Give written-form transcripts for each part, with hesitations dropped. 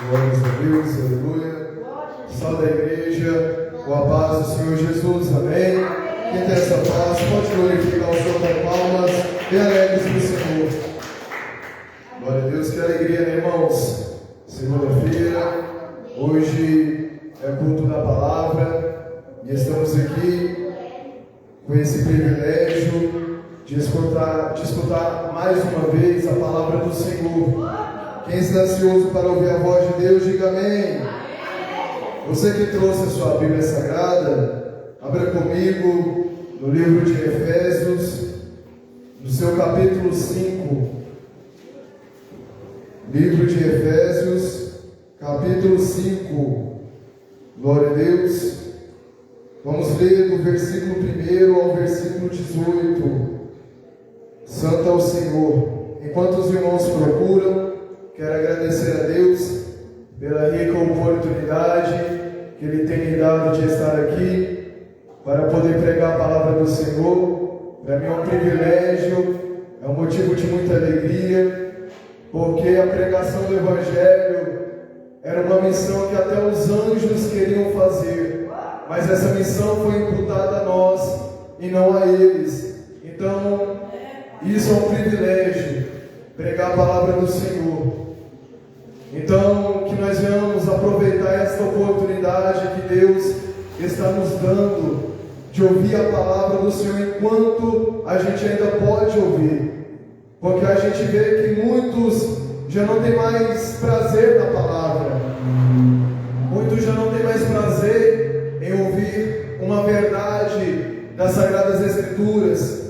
Glórias a Deus, aleluia. Salve a igreja, com a paz do Senhor Jesus, amém. Quem tem essa paz, pode glorificar o Senhor com palmas, bem alegres no Senhor. Glória a Deus, que alegria, né, irmãos? Segunda-feira, hoje é culto da palavra, e estamos aqui com esse privilégio de escutar mais uma vez a palavra do Senhor. Quem está ansioso para ouvir a voz de Deus, diga amém. Você que trouxe a sua Bíblia Sagrada, abra comigo no livro de Efésios, no seu capítulo 5. Livro de Efésios, capítulo 5. Glória a Deus. Vamos ler do versículo 1 ao versículo 18. Santo é o Senhor. Enquanto os irmãos procuram, quero agradecer a Deus pela rica oportunidade que Ele tem me dado de estar aqui para poder pregar a palavra do Senhor. Para mim é um privilégio, é um motivo de muita alegria, porque a pregação do Evangelho era uma missão que até os anjos queriam fazer, mas essa missão foi imputada a nós e não a eles. Então, isso é um privilégio, pregar a palavra do Senhor. Então, que nós venhamos aproveitar esta oportunidade que Deus está nos dando de ouvir a palavra do Senhor enquanto a gente ainda pode ouvir. Porque a gente vê que muitos já não têm mais prazer na palavra. Muitos já não têm mais prazer em ouvir uma verdade das Sagradas Escrituras.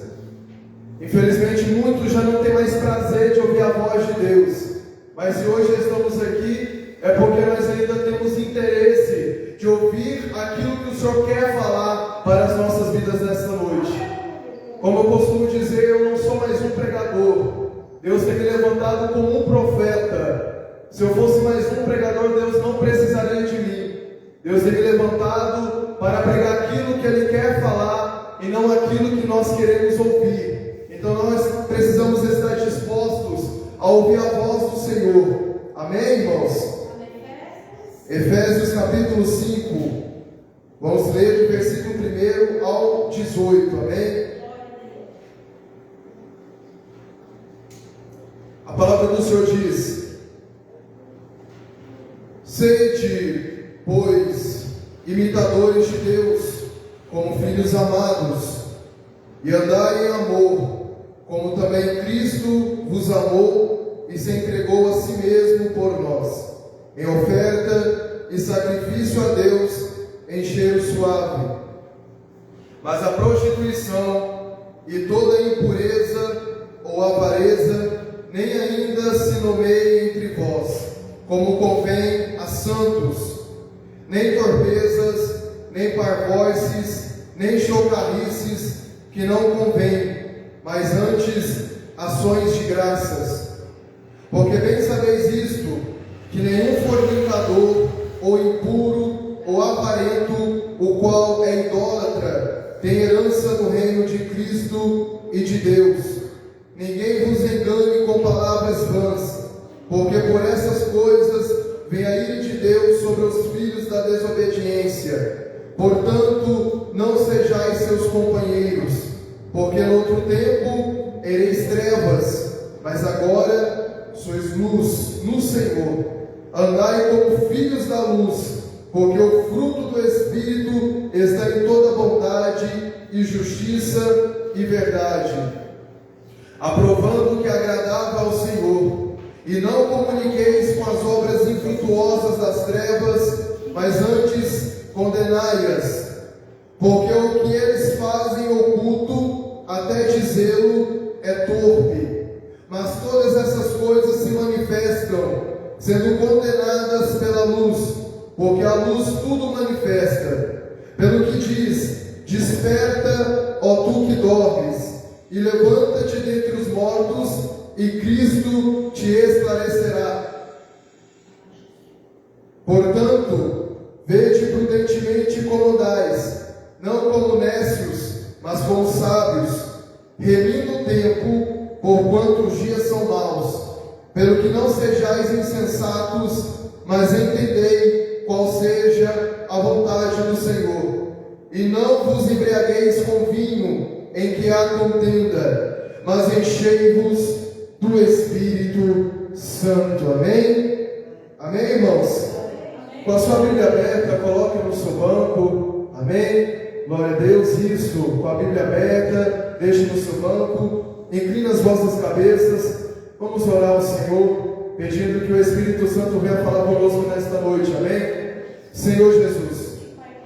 Infelizmente, muitos já não têm mais prazer de ouvir a voz de Deus. Mas se hoje estamos aqui, é porque nós ainda temos interesse de ouvir aquilo que o Senhor quer falar para as nossas vidas nesta noite. Como eu costumo dizer, eu não sou mais um pregador. Deus tem me levantado como um profeta. Se eu fosse mais um pregador, Deus não precisaria de mim. Deus tem me levantado para pregar aquilo que Ele quer falar e não aquilo que nós queremos ouvir. Então nós precisamos estar dispostos a ouvir a voz do Senhor. Amém, irmãos? Efésios capítulo 5. Vamos ler do versículo 1 ao 18. Amém? A palavra do Senhor diz: sede, pois, imitadores de Deus, como filhos amados, e andai em amor, como também Cristo vos amou e se entregou a si mesmo por nós, em oferta e sacrifício a Deus em cheiro suave. Mas a prostituição e toda impureza ou avareza nem ainda se nomeie entre vós, como convém a santos, nem torpezas, nem parvoices, nem chocarrices, que não convém, mas antes ações de graças. Porque bem sabeis isto, que nenhum fornicador, ou impuro, ou avarento, o qual é idólatra, tem herança no reino de Cristo e de Deus. Ninguém vos engane com palavras vãs, porque por essas coisas vem a ira de Deus sobre os filhos da desobediência. Portanto, não sejais seus companheiros, porque no outro tempo ereis trevas, mas agora sois luz no Senhor. Andai como filhos da luz, porque o fruto do Espírito está em toda bondade e justiça e verdade, aprovando o que agradava ao Senhor. E não comuniqueis com as obras infrutuosas das trevas, mas antes condenai-as, porque o que eles fazem oculto, até dizê-lo, é torpe. Mas todas essas coisas se manifestam, sendo condenadas pela luz, porque a luz tudo manifesta. Pelo que diz: desperta, ó tu que dormes, e levanta-te dentre os mortos, e Cristo te esclarecerá. Portanto, vede prudentemente como dais, não como nécios, mas como sábios, remindo o tempo, porquanto os dias são maus. Pelo que não sejais insensatos, mas entendei qual seja a vontade do Senhor. E não vos embriagueis com vinho, em que há contenda, mas enchei-vos do Espírito Santo. Amém? Amém, irmãos? Com a sua Bíblia aberta, coloque no seu banco. Amém? Glória a Deus. Isso, com a Bíblia aberta, deixe no seu banco. Inclina as vossas cabeças. Vamos orar ao Senhor, pedindo que o Espírito Santo venha falar conosco nesta noite. Amém? Senhor Jesus,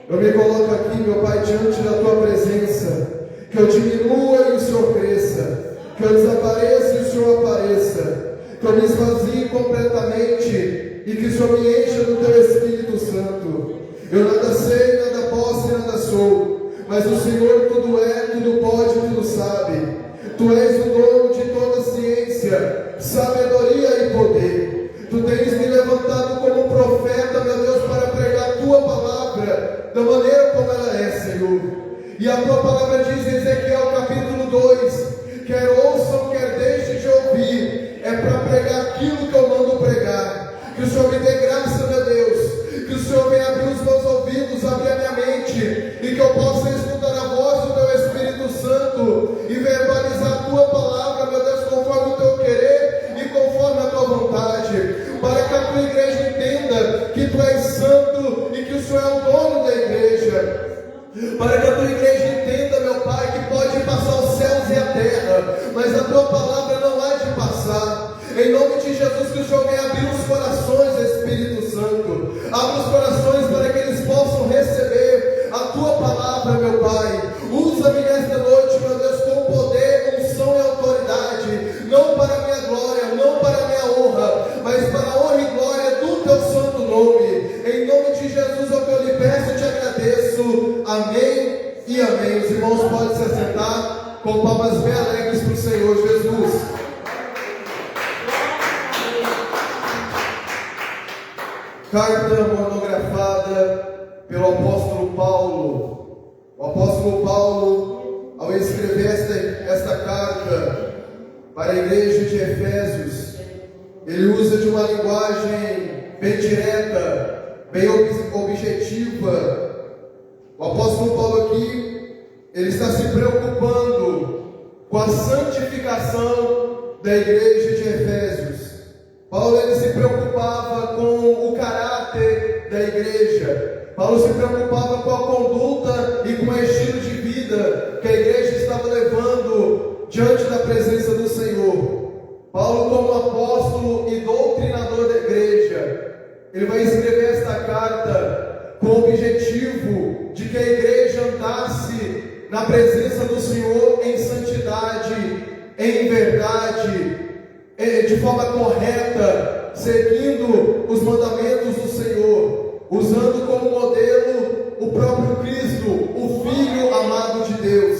eu me coloco aqui, meu Pai, diante da Tua presença. Que eu diminua e o Senhor cresça. Que eu desapareça e o Senhor apareça. Que eu me esvazie completamente e que o Senhor me encha do Teu Espírito Santo. Eu nada sei, nada posso e nada sou, mas o Senhor tudo é, tudo pode, tudo sabe. Tu és o dono de toda ciência, sabedoria e poder. Tu tens me levantado como profeta, meu Deus, para pregar a Tua palavra da maneira como ela é, Senhor. E a Tua palavra diz em Ezequiel capítulo 2, quer ouçam, quer deixem de ouvir, é para pregar aquilo que eu mando pregar. Que o Senhor me dê graça, meu Deus, que o Senhor venha abrir os meus ouvidos, abrir a minha mente, e que eu possa escutar a voz do Teu Espírito Santo, e verbalizar a Tua palavra, meu Deus, conforme o Teu querer, e conforme a Tua vontade, para que a Tua igreja entenda que Tu és santo, e que o Senhor é o dono da igreja, para que a Tua igreja entenda, meu Pai, que pode passar os céus e a terra, mas a Tua palavra não há de passar. Em nome de Jesus, que o Senhor venha abrir os corações, Espírito Santo. Abra os corações para que eles possam receber a Tua palavra, meu Pai. Usa-me nesta noite, meu Deus, com poder, unção e autoridade. Não para a minha glória, não para a minha honra, mas para a honra e glória do Teu santo nome. Em nome de Jesus é o que eu lhe peço e te agradeço. Amém e amém. Os irmãos podem se assentar com palmas bem alegres para o Senhor Jesus. Carta monografada pelo apóstolo Paulo. O apóstolo Paulo, ao escrever esta carta para a igreja de Efésios, ele usa de uma linguagem bem direta, bem objetiva. O apóstolo Paulo aqui, ele está se preocupando com a santificação da igreja de Efésios. Paulo ele se preocupava com o caráter da igreja. Paulo se preocupava com a conduta e com o estilo de vida que a igreja estava levando diante da presença do Senhor. Paulo, como apóstolo e doutrinador da igreja, ele vai escrever esta carta com o objetivo de que a igreja andasse na presença do Senhor em santidade, em verdade, de forma correta, seguindo os mandamentos do Senhor, usando como modelo o próprio Cristo, o Filho amado de Deus.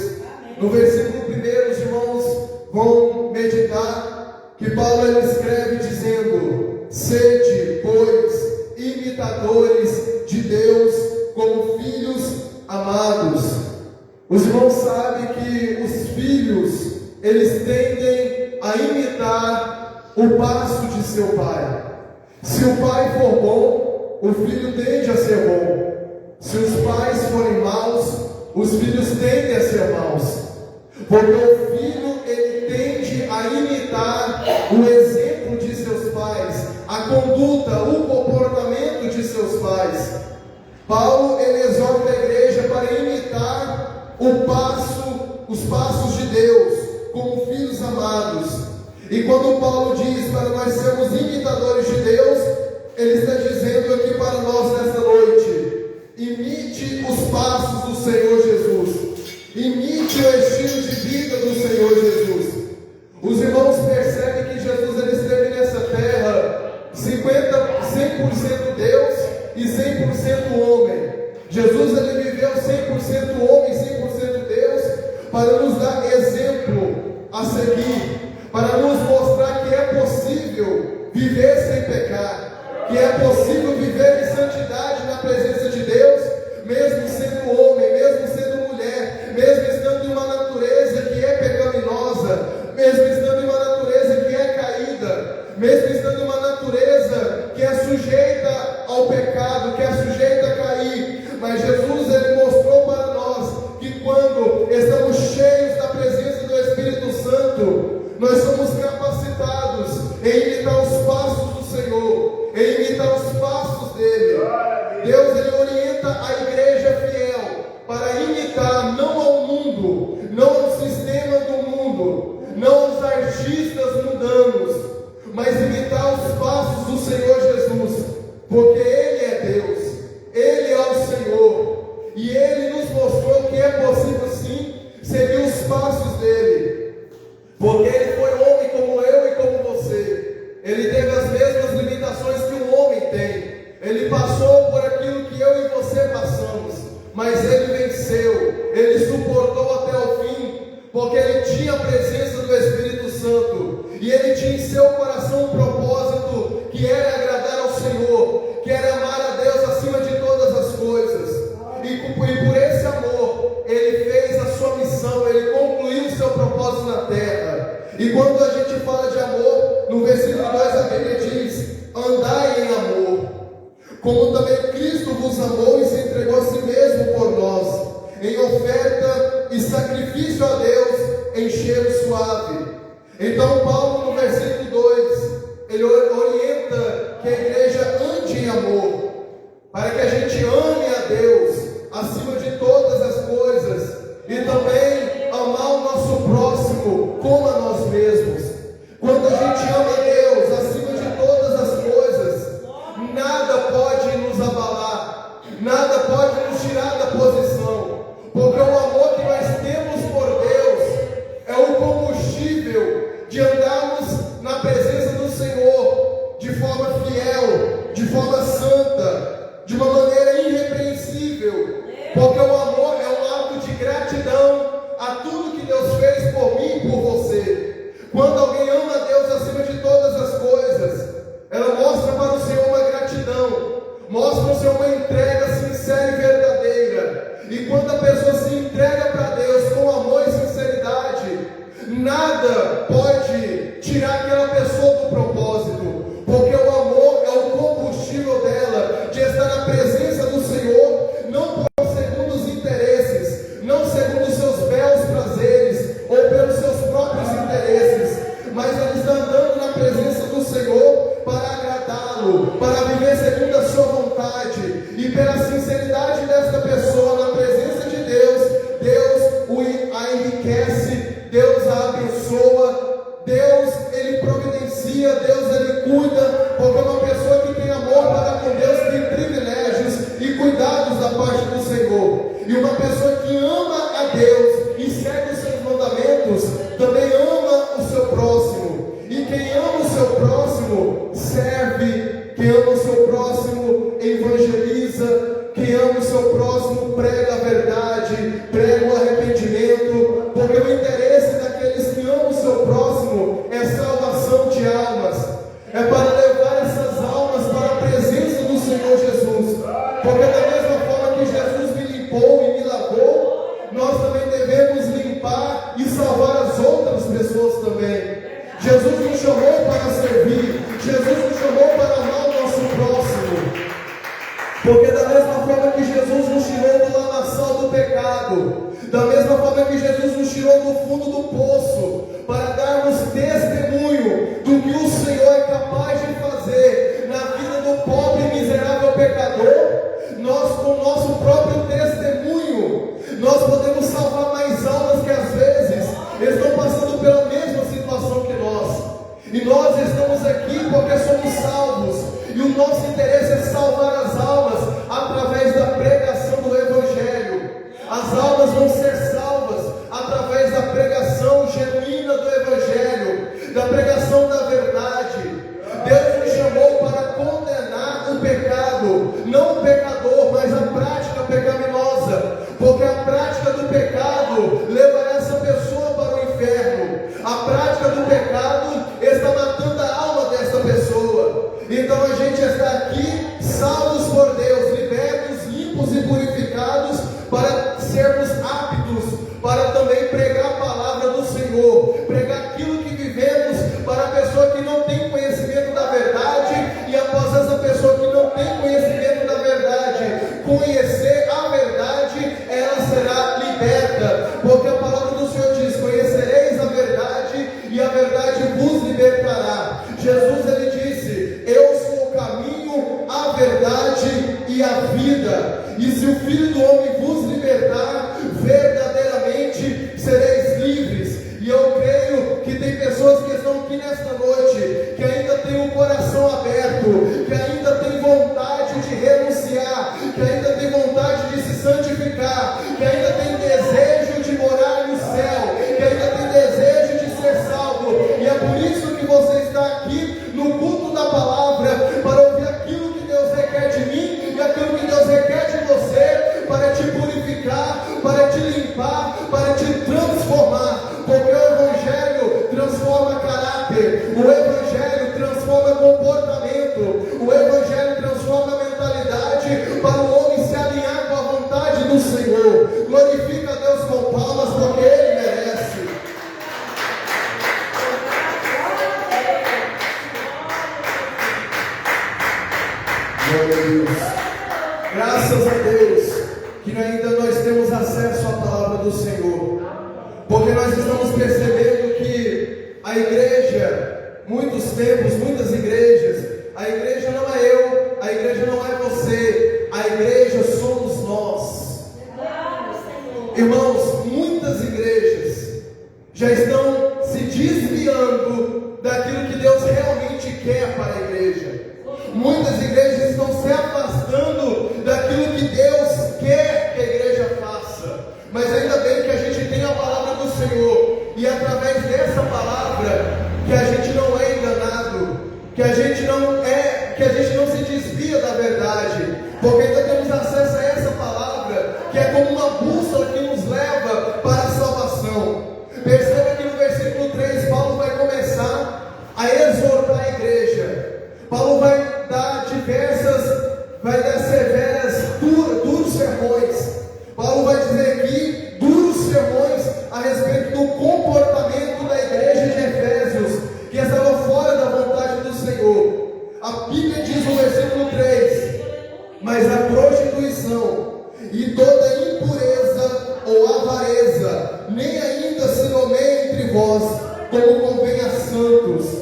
No versículo 1, os irmãos vão meditar que Paulo ele escreve dizendo: sede, pois, imitadores de Deus como filhos amados. Os irmãos sabem que os filhos, eles tendem a imitar o passo de seu pai. Se o pai for bom, o filho tende a ser bom. Se os pais forem maus, os filhos tendem a ser maus. Porque o filho, ele tende a imitar o exemplo de seus pais, a conduta, o comportamento de seus pais. Paulo, ele exorta a igreja para imitar os passos de Deus, como filhos amados. E quando Paulo diz para nós sermos imitadores de Deus, ele está dizendo aqui para nós nesta noite: imite os passos do Senhor Jesus, imite o estilo de vida do Senhor Jesus. Os irmãos percebem que Jesus ele esteve nessa terra 100% Deus e 100% homem. Jesus ele viveu 100% homem, 100% Deus, para nos dar exemplo a seguir, para nos mostrar que é possível viver sem pecar, que é possível viver em santidade na presença de Deus, mesmo sendo homem, mesmo sendo mulher, mesmo estando em uma natureza que é pecaminosa, mesmo estando em uma natureza que é caída, mesmo estando em uma natureza que é sujeita em imitar os passos do Senhor, em imitar os passos dele. Deus, ele orienta a igreja fiel para imitar não ao mundo, não ao sistema do mundo, não aos artistas mundanos, mas imitar os passos do Senhor Jesus, porque Ele é Deus, Ele é o Senhor, e Ele nos mostrou que é possível sim seguir os passos dele, porque Ele foi homem como eu e como você. Ele teve as mesmas limitações que um homem tem, Ele passou por aquilo que eu e você passamos, mas Ele venceu, Ele suportou até o fim, porque Ele tinha a presença do Espírito Santo, e Ele tinha em seu coração um propósito, que era agradar ao Senhor, que era amar a Deus acima de todas as coisas, e por esse amor, Ele fez a sua missão, Ele concluiu o seu propósito na terra. E quando a gente fala de amor, no versículo 2 a Bíblia diz: andai em amor, como também Cristo vos amou e se entregou a si mesmo por nós, em oferta e sacrifício a Deus em cheiro suave. Então Paulo, no versículo 2, ele orienta que a igreja ande em amor, para que a gente ame a Deus acima de todas as coisas, e também amar o nosso próximo como a nós mesmos. Quando a gente ama a Deus acima de todas as coisas, nada pode nos abalar, nada pode nos tirar da posição, porque o amor que nós temos por Deus é o combustível de andarmos na presença do Senhor de forma fiel, de forma santa, de uma maneira irrepreensível, porque o amor é um ato de gratidão a tudo que Deus fez por mim e por você. Quando alguém ama a Deus acima de todas as coisas, ela mostra para o Senhor uma gratidão, mostra para o Senhor uma entrega sincera e verdadeira. E quando a pessoa se entrega para Deus com amor e sinceridade, nada pode tirar aquela pessoa do propósito, porque o amor é o combustível dela de estar na presença do Senhor, não segundo os interesses, não segundo os seus belos prazeres ou pelos seus próprios interesses, mas ela está andando na presença do Senhor para agradá-lo, para viver segundo a sua vontade. E pela sinceridade desta pessoa na presença de Deus, Deus a enriquece, Deus a abençoa, Deus ele providencia, Deus ele cuida, porque uma pessoa que tem amor para com Deus tem privilégios e cuidados da parte do Senhor. E uma pessoa que ama a Deus e segue os seus mandamentos, também ama o seu próximo. E quem ama o seu próximo serve, quem ama o seu próximo evangeliza, quem ama o seu próximo prega a verdade, prega o arrependimento, porque o interesse daqueles que amam o seu próximo é salvação de almas, é para levar essas almas para a presença do Senhor Jesus, porque da mesma forma que Jesus me limpou e me lavou, nós também devemos limpar e salvar as outras pessoas também. Jesus nos chamou para servir, Jesus nos chamou para amar o nosso próximo, porque da mesma forma que Jesus nos tirou do lamaçal do pecado, da mesma forma que Jesus nos tirou do fundo do poço, para darmos testemunho do que o Senhor é capaz de fazer na vida do pobre e miserável pecador, nós com o nosso próprio testemunho, nós podemos salvar mais almas que às vezes estão passando pela mesma situação que nós. E nós estamos aqui porque somos salvos, e o nosso interesse é salvar as almas através da pregação do Evangelho. As almas vão ser salvas através da pregação genuína do Evangelho, da pregação da verdade. Deus nos chamou para condenar o pecado, não o pecador, mas a prática pecaminosa, porque a prática do pecado levará essa pessoa para o inferno. A prática do pecado está matando a alma dessa pessoa. Então a gente está aqui salvos por Deus, libertos, limpos e purificados, para sermos aptos para também pregar a palavra do Senhor, pregar aquilo que vivemos para a pessoa que não tem conhecimento da verdade, e após essa pessoa que não tem conhecimento da verdade conhecer a verdade, ela será liberta, porque a palavra do Senhor diz: conhecereis a verdade e a verdade vos libertará. Jesus tem o coração aberto, que ainda tem vontade de renunciar, que ainda tem vontade de se santificar, que ainda tem desejo de morar no céu, que ainda tem desejo de ser salvo. E é por isso que você está aqui no culto da palavra, para ouvir aquilo que Deus requer de mim e aquilo que Deus requer de você, para te purificar, para te limpar, para te transformar, porque o Evangelho transforma caráter, o Evangelho transforma comportamento, o Evangelho transforma mentalidade, para o homem se alinhar com a vontade do Senhor. Glorifica a Deus com palmas, porque Ele merece. Glória a Deus. Graças a Deus que ainda nós temos acesso à palavra do Senhor, porque nós estamos percebendo que a igreja, muitos tempos, muitas igrejas, a igreja não é eu, a igreja não é você, a igreja somos nós. Irmãos, muitas igrejas já estão se desviando daquilo que Deus realmente quer para a igreja. Muitas igrejas estão se afastando daquilo que Deus quer que a igreja faça. Mas ainda bem que a gente tem a palavra do Senhor, e através dessa palavra que a gente não é enganado, que a gente não se desvia da verdade, porque ainda temos acesso a essa palavra, que é como uma bússola que nos leva para a salvação. Perceba que no versículo 3, Paulo vai começar a exortar a igreja. Paulo vai dar severas, duros sermões. Paulo vai dizer aqui duros sermões a respeito do comportamento da igreja de Efésios, que estava fora da vontade do Senhor. A Bíblia diz no versículo 3: mas a prostituição e toda impureza ou avareza nem ainda se nomeia entre vós, como convém a santos.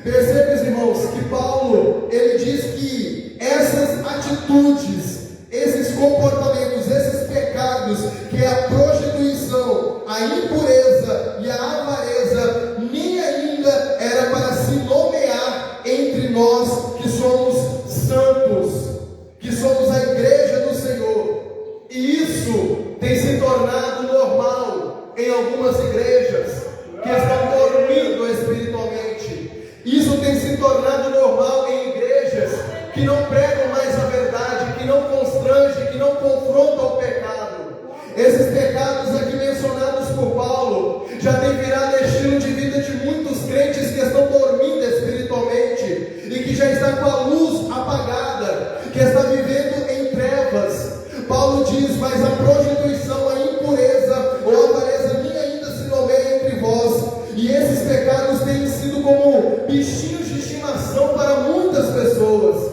Perceba, irmãos, que Paulo, ele diz que essas atitudes, esses comportamentos, esses pecados, que é a prostituição, a impureza e a avareza, nem ainda era para se nomear entre nós que somos santos, que somos a igreja do Senhor. E isso tem se tornado normal em algumas igrejas que estão dormindo espiritualmente. Isso tem se tornado normal em igrejas que não pregam mais a verdade, que não constrangem, que não confrontam o pecado. Esses pecados aqui mencionados por Paulo já têm virado estilo de vida de muitos crentes que estão dormindo espiritualmente e que já está com a luz apagada, que está vivendo em trevas. Paulo diz: mas a prostituição, a impureza ou a avareza nem ainda se nomeia entre vós. E esses pecados têm sido como bichinhos de estimação para muitas pessoas.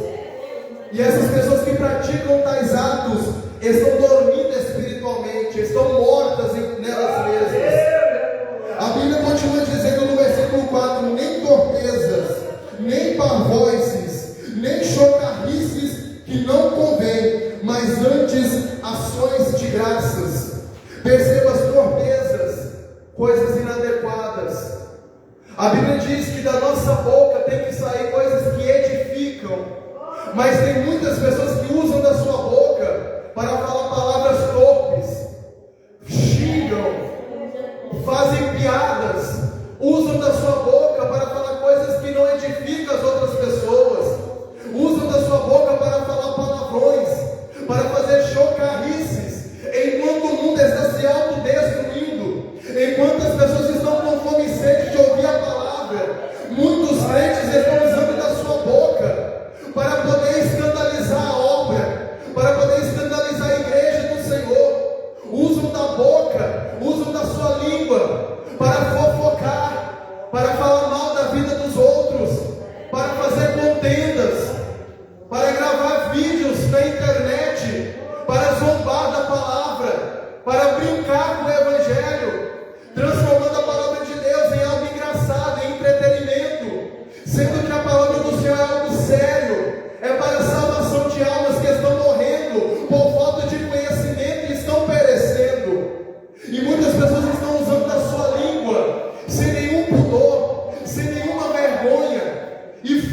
E essas pessoas que praticam tais atos estão dormindo espiritualmente, estão mortas nelas mesmas. A Bíblia continua dizendo no versículo 4: nem torpezas, nem parvoices, nem chocarrices que não convém, mas antes ações de graças. Perceba as torpezas, coisas inadequadas. A Bíblia diz que da nossa boca tem que sair coisas que edificam, mas tem muitas pessoas que usam da sua boca para falar palavras torpes, xingam, fazem piadas, usam da sua boca para falar coisas que não edificam as outras pessoas.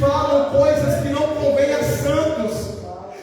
falam coisas que não convêm a santos.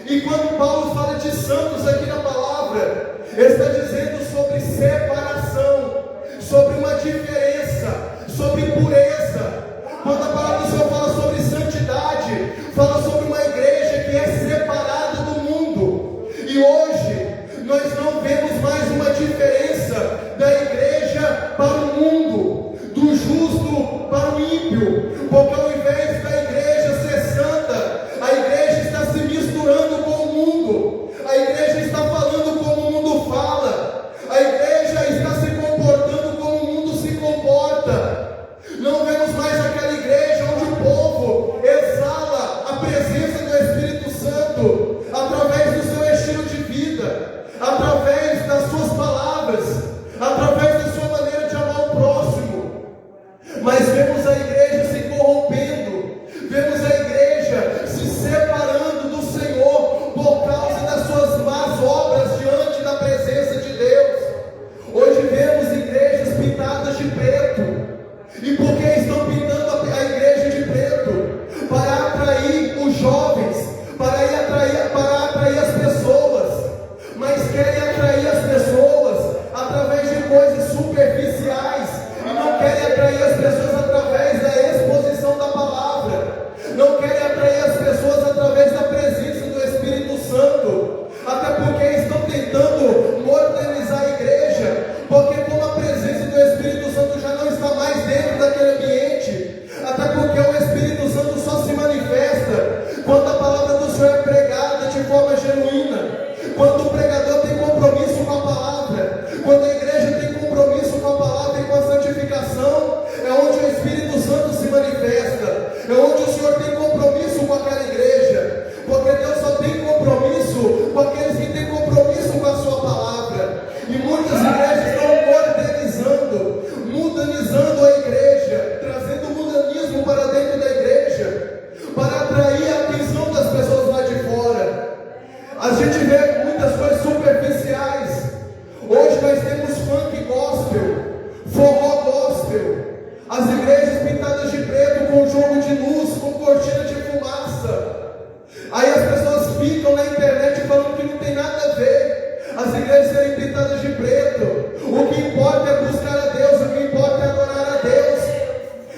E quando Paulo fala de santos aqui na palavra, ele está dizendo sobre separação, sobre uma diferença, sobre pureza. Quando a palavra do Senhor fala sobre santidade, fala sobre uma igreja que é separada do mundo. E hoje nós não vemos mais uma diferença da igreja para o mundo, do justo para o ímpio, porque ao invés da igreja ser santa, a igreja está se misturando com o mundo, a igreja está falando como o mundo fala, a igreja está se comportando como o mundo se comporta. Não vemos mais aquela igreja onde o povo exala a presença do Espírito Santo através do seu estilo de vida, através das suas palavras, através da sua maneira de amar o próximo. Mas vemos a igreja se corrompendo, vemos a igreja se separando do Senhor por causa das suas más obras diante da presença de Deus. Hoje vemos igrejas pintadas de preto. E por que estão pintando a igreja de preto? Para atrair os jovens, para atrair as pessoas. Mas querem atrair as pessoas através de coisas superficiais, e não querem atrair as pessoas através da exposição da palavra, não querem atrair as pessoas através da presença do Espírito Santo, até porque estão tentando modernizar a igreja, porque como a presença do Espírito Santo já não está mais dentro daquele ambiente, até porque o Espírito Santo só se manifesta quando a palavra do Senhor é pregada de forma genuína, quando o pregador tem compromisso com a palavra, quando a igreja tem compromisso com a palavra e com a santificação, é onde o Espírito Santo se manifesta, é onde o Senhor tem compromisso com aquela igreja, porque Deus só tem compromisso com aqueles que têm compromisso com a sua palavra. E muitas igrejas estão mundanizando a igreja, trazendo mundanismo para dentro da igreja, para atrair a atenção das pessoas lá de fora. A gente vê muitas coisas superficiais. Hoje nós temos funk gospel, forró gospel, as igrejas pintadas de preto com jogo de luz, com cortina de fumaça. Aí as pessoas ficam na internet falando que não tem nada a ver as igrejas serem pintadas de preto. O que importa é buscar a Deus, o que importa é adorar a Deus.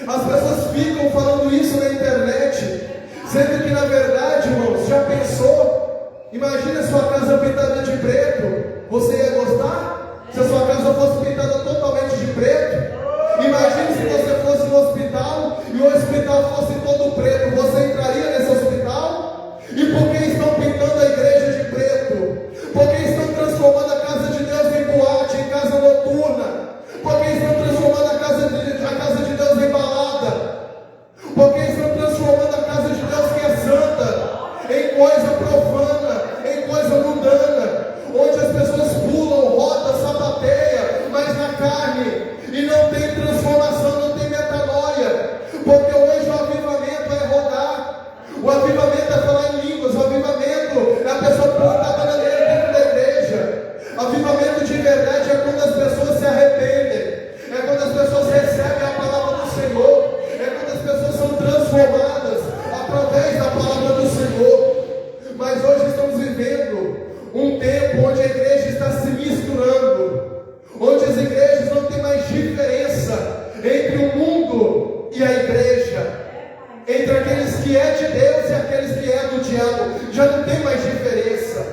As pessoas ficam falando isso na internet, sendo que na verdade, irmãos, já pensou? Imagina sua casa pintada de preto, você ia gostar? Se a sua casa fosse pintada totalmente de preto? Imagine se você fosse no hospital e o hospital fosse todo preto, você entraria nesse hospital? E por que estão pintando a igreja de preto? Por que estão transformando a casa de Deus em boate, em casa noturna? Por que estão transformando a casa de Deus em balada? Por que estão transformando a casa de Deus, que é santa, em coisa profana, em coisa mundana, onde as pessoas pulam, rodam, sapateia, mas na carne, e não tem transformação, não tem metanoia, porque hoje o avivamento é rodar, o avivamento é falar em línguas, o avivamento é a pessoa plantar a bananeira dentro da igreja. Avivamento de verdade é quando as pessoas se arrependem, é quando as pessoas recebem a palavra do Senhor, é quando as pessoas são transformadas através da palavra do Senhor. Mas hoje estamos vivendo um tempo onde a igreja está se misturando, onde as igrejas não têm mais diferença entre o mundo e a igreja, entre aqueles que é de Deus e aqueles que é do diabo, já não tem mais diferença.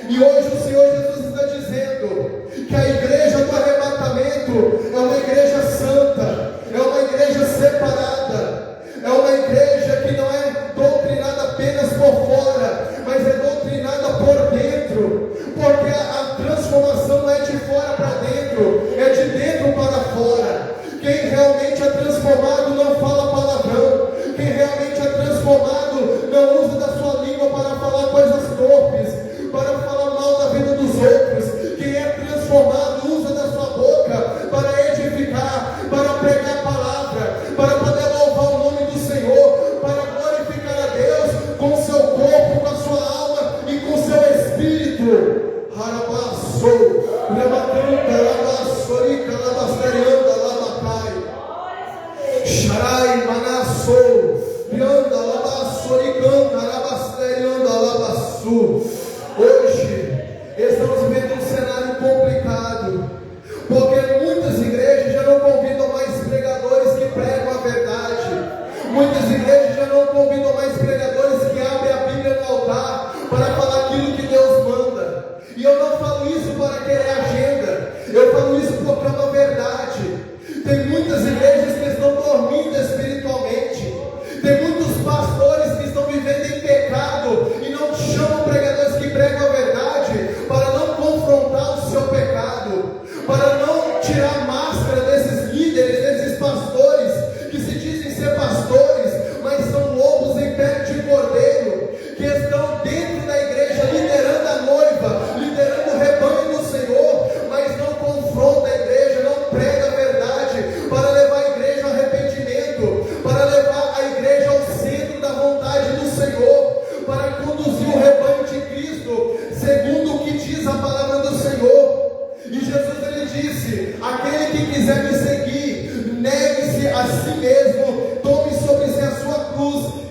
E hoje o Senhor Jesus está dizendo que a igreja do arrebatamento é uma igreja santa, é uma igreja separada, é uma igreja que não é doutrinada apenas por fora, mas é doutrinada por dentro, porque a transformação não é de fora para dentro, é de dentro para fora. Quem realmente é transformado não fala palavrão, quem realmente é transformado não usa da sua língua para falar coisas torpes, para falar mal da vida dos outros. Quem é transformado usa da sua boca para edificar, para pregar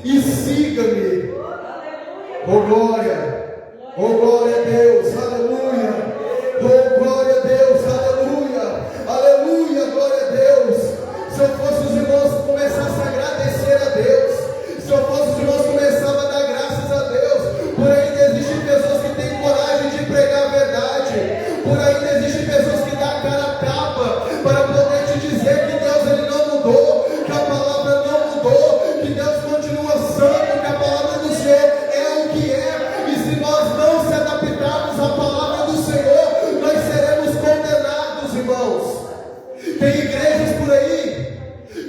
e siga-me. Oh glória! Oh glória a Deus! Aleluia! Oh glória a Deus! Aleluia! Aleluia! Glória a Deus! Se eu fosse os irmãos começassem a agradecer a Deus, se eu fosse os irmãos começavam a dar graças a Deus, por ainda existem pessoas que têm coragem de pregar a verdade, por ainda existem pessoas que dão a cara a tapa para poder te dizer que Deus ele não mudou, que a palavra não mudou, que Deus continua santo, que a palavra do Senhor é o que é, e se nós não se adaptarmos à palavra do Senhor, nós seremos condenados, irmãos. Tem igrejas por aí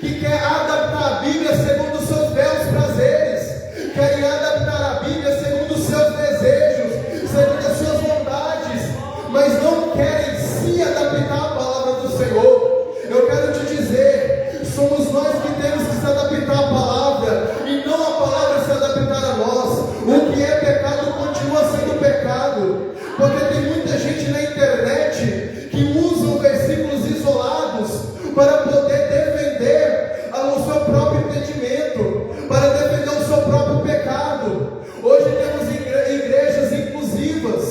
que quer adaptar a Bíblia segundo os seus belos prazeres, querem adaptar a Bíblia segundo os seus desejos, segundo as suas vontades, mas não querem se adaptar à palavra do Senhor. Eu quero te dizer, somos nós que temos que se adaptar à palavra, e não a palavra se adaptar a nós. O que é pecado continua sendo pecado, porque tem muita gente na internet que usa versículos isolados para poder defender o seu próprio entendimento, para defender o seu próprio pecado. Hoje temos igrejas inclusivas,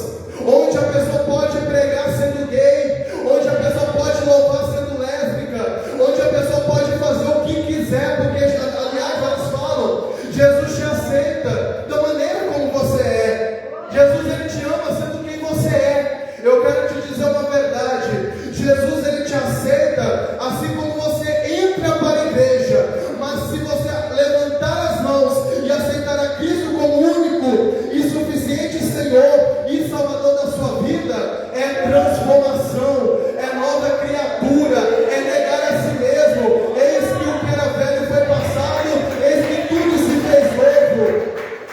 onde a pessoa pode pregar sendo gay, onde a pessoa pode louvar sendo lésbica, onde a pessoa pode fazer o que quiser, porque, aliás, elas falam, Jesus te aceita da maneira como você é. Jesus, ele te ama sendo quem você é. Eu quero te dizer uma verdade, Jesus, ele te aceita assim como você entra para a igreja, mas se você levantar as mãos e aceitar a Cristo como único e suficiente Senhor e Salvador da sua vida, é transformação, é nova criatura, é negar a si mesmo. Eis que o que era velho foi passado, eis que tudo se fez novo.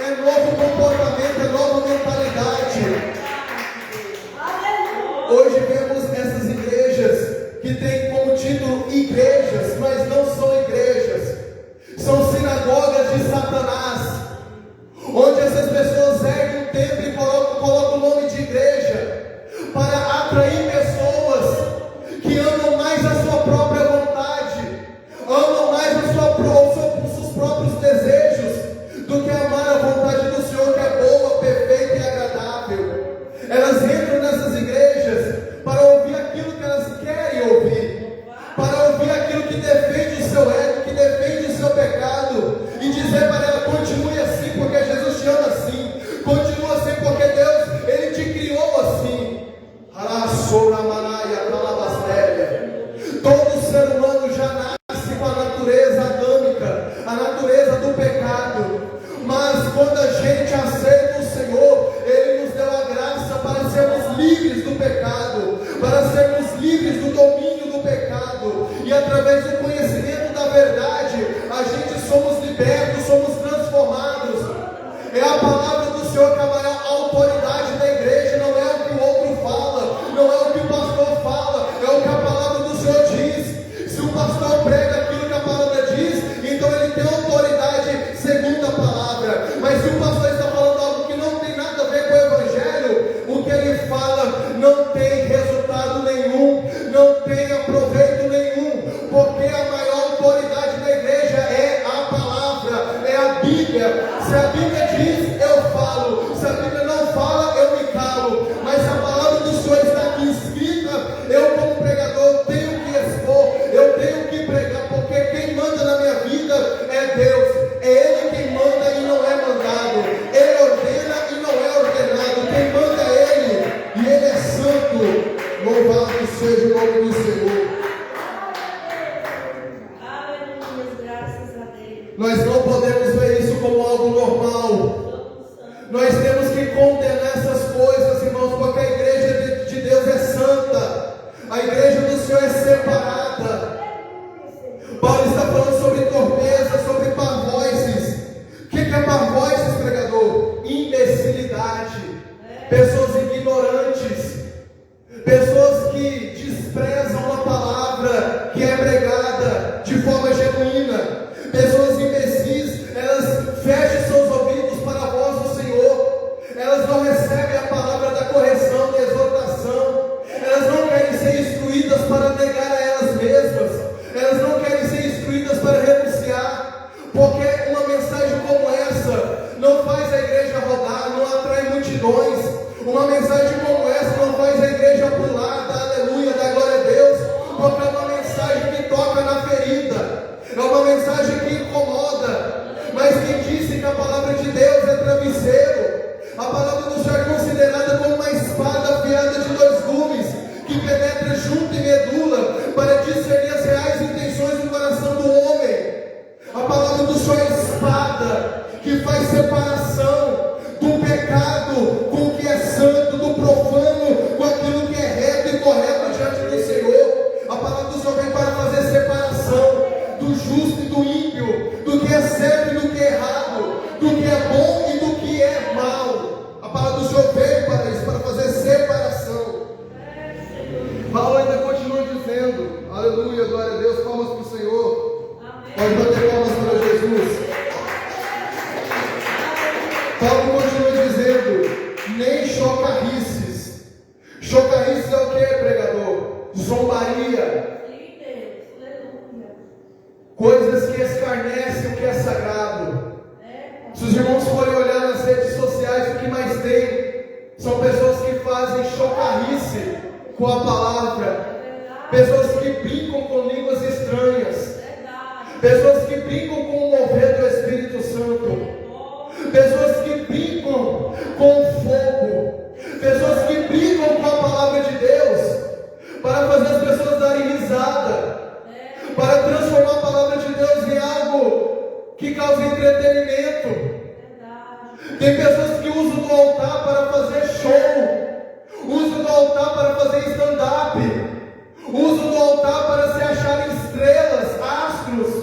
É novo comportamento, é nova mentalidade. Hoje vemos essas igrejas que têm como título igrejas, mas não são igrejas, são sinagogas de Satanás, onde essas pessoas erguem um templo e colocam o nome de igreja para atrair pessoas que amam mais a sua própria vontade, amam mais os seus próprios desejos do que amar a vontade do Senhor, que é boa, perfeita e agradável. Elas entram nessas igrejas para ouvir aquilo que elas querem ouvir, para ouvir aquilo que defende o seu ego, que defende o seu pecado, e dizer para ela: continue assim porque Jesus te ama assim, continua assim porque Deus, ele te criou assim. Todo ser humano já nasce com a natureza adâmica, a natureza do pecado, mas quando a gente aceita o Senhor, ele nos deu a graça para sermos livres do pecado, para sermos livres do domínio do pecado, e através do conhecimento da verdade, a gente somos libertos, somos transformados. É a palavra do Senhor que é a maior autoridade da igreja, não é o que o outro fala, não é o que o pastor fala, é o que a palavra do Senhor diz. Se o pastor prega aquilo que a palavra diz, então ele tem autoridade segundo a palavra. Mas se o pastor está falando algo que não tem nada a ver com o evangelho, o que ele fala não tem resultado nenhum, não tem aproveito nenhum, porque a maior autoridade da igreja é a palavra, é a Bíblia. Se a Bíblia diz, eu falo. Se a Bíblia não fala, eu me calo. Mas se a palavra do Senhor está aqui escrita, eu como pregador tenho que expor, eu tenho que pregar, porque quem manda na minha vida é Deus. É Ele quem manda e não é mandado. Ele ordena e não é ordenado. Quem manda é Ele, e Ele é santo. Louvado seja o nome do Senhor. Aleluia, graças a Deus. Nós não podemos ver isso como algo normal. separação do pecado com o que é santo, do profano com aquilo que é reto e correto diante do Senhor. A palavra do Senhor vem para fazer separação do justo e do ímpio, do que é certo e do que é errado, do que é bom e do que é mal. A palavra do Senhor veio para isso, para fazer separação. Paulo ainda continua dizendo, aleluia, glória a Deus, palmas para o Senhor. Pode bater palmas para Jesus. Paulo continua dizendo, nem chocarrices. Chocarrices é o que, pregador? Zombaria. Coisas que escarnecem o que é sagrado. Se os irmãos forem olhar nas redes sociais, o que mais tem são pessoas que fazem chocarrice com a palavra. Pessoas que brincam com línguas estranhas. Pessoas que brincam com o mover do Espírito Santo. Pessoas que brincam com o fogo. Pessoas que brincam com a palavra de Deus para fazer as pessoas darem risada, para transformar a palavra de Deus em algo que cause entretenimento. Tem pessoas que usam do altar para fazer show, usam do altar para fazer stand-up, usam do altar para se acharem estrelas, astros,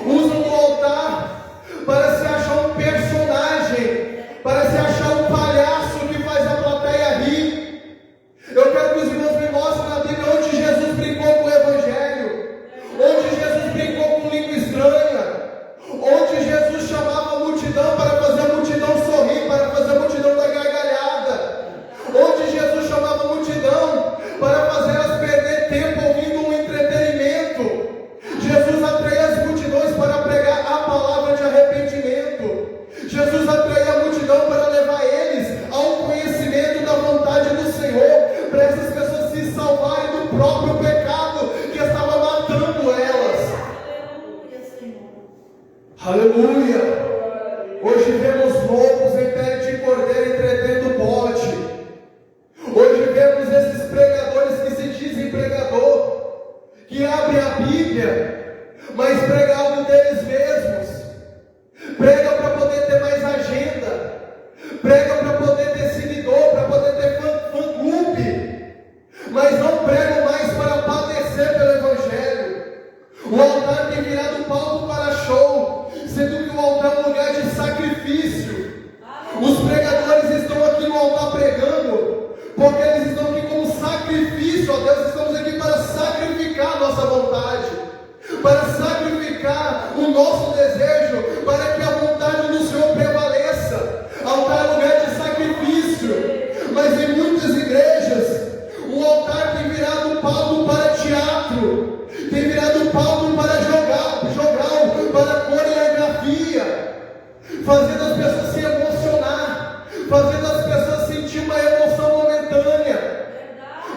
usam do altar para se achar um personagem, para se achar um palhaço que faz a plateia rir. Eu quero que os irmãos me mostrem na Bíblia onde Jesus brincou com o Evangelho, onde Jesus brincou com língua estranha, onde Jesus chamava a multidão para fazer a multidão sorrir, para fazer a multidão dar gargalhada, onde Jesus chamava a multidão para fazer elas perder tempo ouvindo um entretenimento. Jesus atraía as multidões para pregar a palavra de arrependimento. Jesus atraía a multidão para levar eles ao conhecimento da vontade do Senhor, para essas pessoas se salvarem do próprio pecado que estava matando elas. Aleluia! Hoje vemos lobos em pele de cordeiro entretendo bode. Hoje vemos esses pregadores que se dizem pregador, que abrem a Bíblia, mas pregam algo deles mesmos. Pregam para poder ter mais agenda, pregam para poder ter seguidor, para poder ter fã-clube, mas não pregam mais para padecer pelo Evangelho. O altar tem virado palco para show, sendo que o altar é um lugar de sacrifício. Os pregadores estão aqui no altar pregando, porque eles estão aqui como sacrifício a Deus. Estamos aqui para sacrificar a nossa vontade, para sacrificar o nosso desejo, para que a vontade do Senhor prevaleça. Altar é lugar de sacrifício, mas em muitas igrejas o altar tem virado palco para teatro, tem virado palco para jogral, para coreografia, fazendo as pessoas se emocionar, fazendo as pessoas sentir uma emoção momentânea,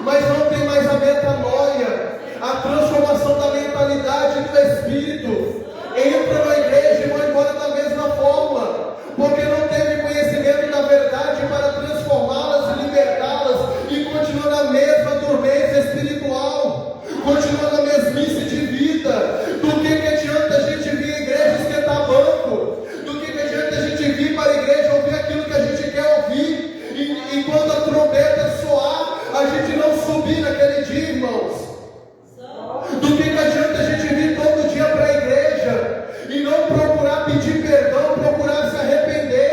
mas não tem mais a metanoia, a transformação da mentalidade do Espírito. Entram na igreja e vão embora da mesma forma, porque não teve conhecimento da verdade para transformá-las e libertá-las, e continua na mesma dormência espiritual, continua na mesmice de vida. Do que adianta a gente vir à igreja esquentar banco? Do que adianta a gente vir para a igreja ouvir aquilo que a gente quer ouvir, e quando a trombeta soar, a gente não subir naquele dia, irmãos? Do que adianta a gente vir todo dia para a igreja e não procurar pedir perdão, procurar se arrepender?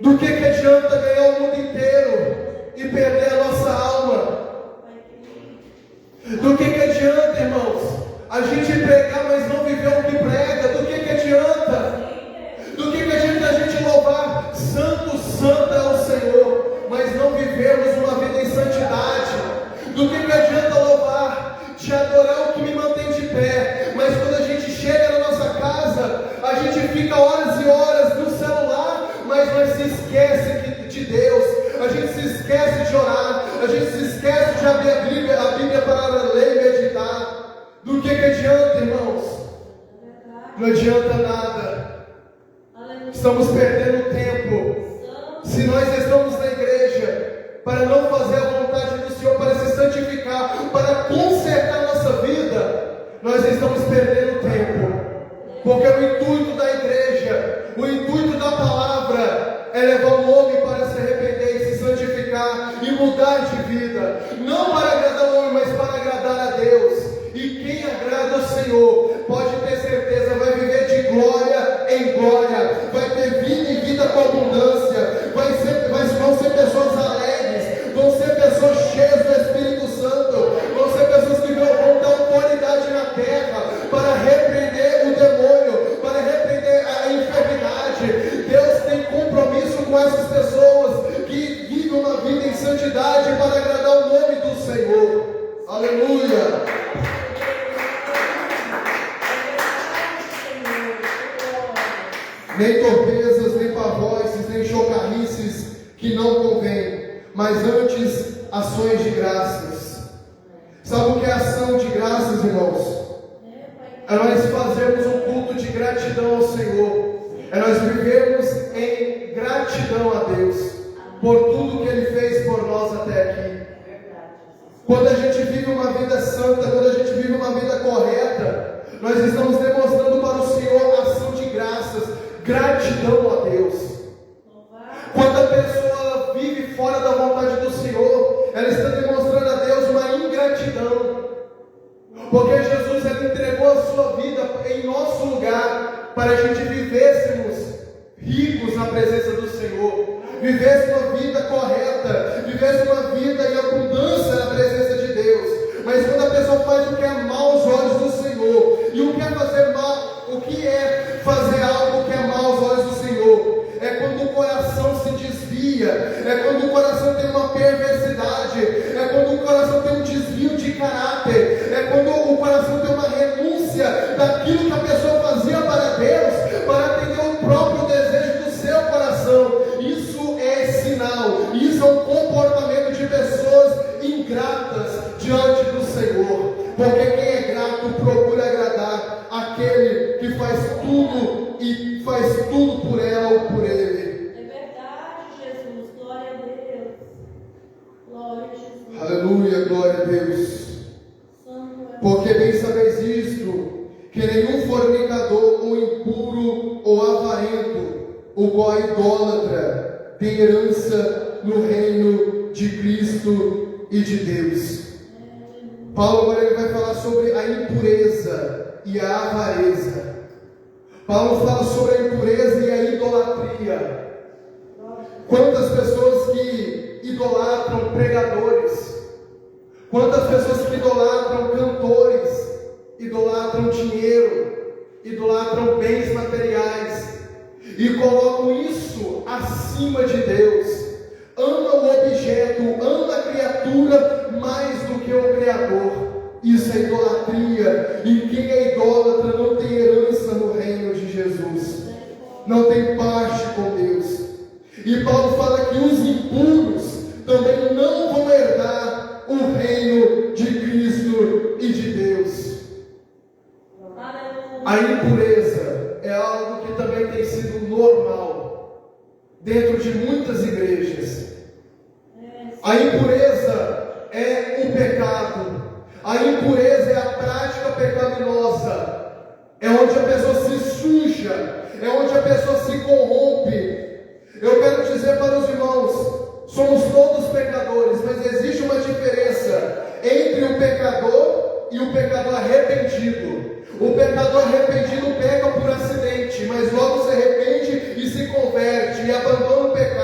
Do que adianta ganhar o mundo inteiro e perder a nossa alma? Do que adianta, irmãos, a gente pregar, mas não viver o que prega? Do que adianta? Do que adianta a gente louvar santo, santo é o Senhor, mas não vivemos uma vida em santidade? Do que adianta louvar, te adorar, o que me mantém de pé, mas quando a gente chega na nossa casa, a gente fica horas e horas no celular, mas nós se esquece de Deus, a gente se esquece de orar, a gente se esquece de abrir a Bíblia para ler e meditar. Do que adianta, irmãos? Não adianta nada. Estamos perdendo tempo. Se nós estamos na igreja para não fazer a vontade do Senhor, para se santificar, para consertar nossa vida, nós estamos perdendo tempo. Porque o intuito da igreja, o intuito da palavra é levar o homem para se arrepender e se santificar e mudar de vida. Não para agradar o homem, mas para agradar a Deus. E quem agrada ao Senhor, pode ter certeza, vai viver de glória em glória, vai ter vida e vida com abundância, vão ser pessoas alegres, vão ser pessoas cheias do Espírito Santo, vão ser pessoas que vão ter autoridade na terra para repreender o demônio, para repreender a enfermidade. Deus tem compromisso com essas pessoas que vivem uma vida em santidade para agradar o nome do Senhor. Aleluia! Nem torpezas, nem pavóices, nem chocarrices que não convém, mas antes ações de graças. Sabe o que é ação de graças, irmãos? É nós fazermos um culto de gratidão ao Senhor, é nós vivermos em gratidão a Deus por tudo que Ele fez por nós até aqui. Quando a gente vive uma vida santa, quando a gente vive uma vida correta, nós estamos demonstrando para o Senhor ação de graças, gratidão a Deus. Quando a pessoa vive fora da vontade do Senhor, ela está demonstrando a Deus uma ingratidão, porque Jesus ele entregou a sua vida em nosso lugar para a gente vivêssemos ricos na presença do Senhor, vivesse uma vida correta, vivesse uma vida em abundância na presença de Deus. Mas quando a pessoa faz o que é mal aos olhos do Senhor, e o que é fazer mal, o que é fazer algo que é mal aos olhos do Senhor? É quando o coração se desvia, é quando o coração tem uma perversidade, é quando o coração tem um desvio de caráter, é quando o coração tem uma renúncia daquilo que a pessoa fazia para Deus, para atender o próprio desejo do seu coração. Isso é sinal, isso é um comportamento de pessoas ingratas diante do Senhor, porque quem é grato procura agradar aquele que faz tudo e faz tudo por ela ou por ele. É verdade, Jesus, glória a Deus, glória a Jesus. Aleluia, glória a Deus. Porque bem sabeis isto, que nenhum fornicador, ou impuro, ou avarento, o qual é idólatra, tem herança no reino de Cristo e de Deus. Paulo agora ele vai falar sobre a impureza e a avareza. Paulo fala sobre a impureza e a idolatria. Quantas pessoas que idolatram pregadores, quantas pessoas que idolatram cantores, idolatram dinheiro, idolatram bens materiais e colocam isso acima de Deus. Ama o objeto, ama a criatura mais do que o Criador. Isso é idolatria. E quem é idólatra não tem herança no reino de Jesus, não tem parte com Deus. E Paulo fala que os impuros também não vão herdar o reino de Cristo e de Deus. A impureza é algo que também tem sido normal dentro de muitas igrejas. A impureza é o pecado. A impureza é a prática pecaminosa. É onde a pessoa se suja, é onde a pessoa se corrompe. Eu quero dizer para os irmãos, somos todos pecadores, mas existe uma diferença entre o pecador e o pecador arrependido. O pecador arrependido peca por acidente, mas logo se arrepende e se converte e abandona o pecado.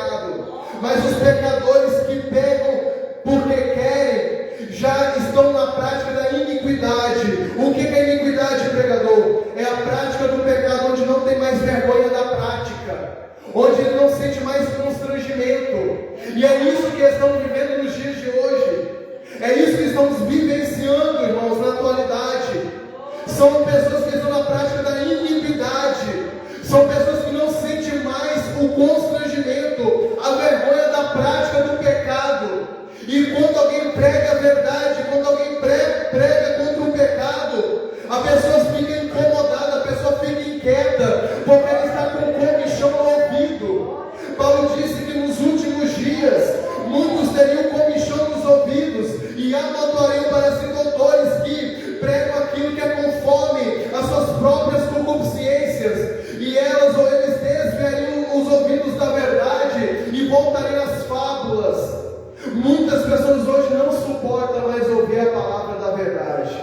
onde ele não sente mais constrangimento. E é isso que estamos vivendo nos dias de hoje. É isso que estamos vivenciando, irmãos, na atualidade. São pessoas que estão na prática da iniquidade. São pessoas que não sentem mais o constrangimento, a vergonha da prática do pecado. E quando alguém prega a verdade, quando alguém prega contra o pecado, a pessoa fica incomodada, a pessoa fica inquieta, porque ela está com comichão no ouvido. Paulo disse que nos últimos dias, muitos teriam comichão nos ouvidos, e anotoriam para si doutores que pregam aquilo que é conforme as suas próprias concupiscências, e elas ou eles desviariam os ouvidos da verdade e voltariam às fábulas. Muitas pessoas hoje não suportam mais ouvir a palavra da verdade.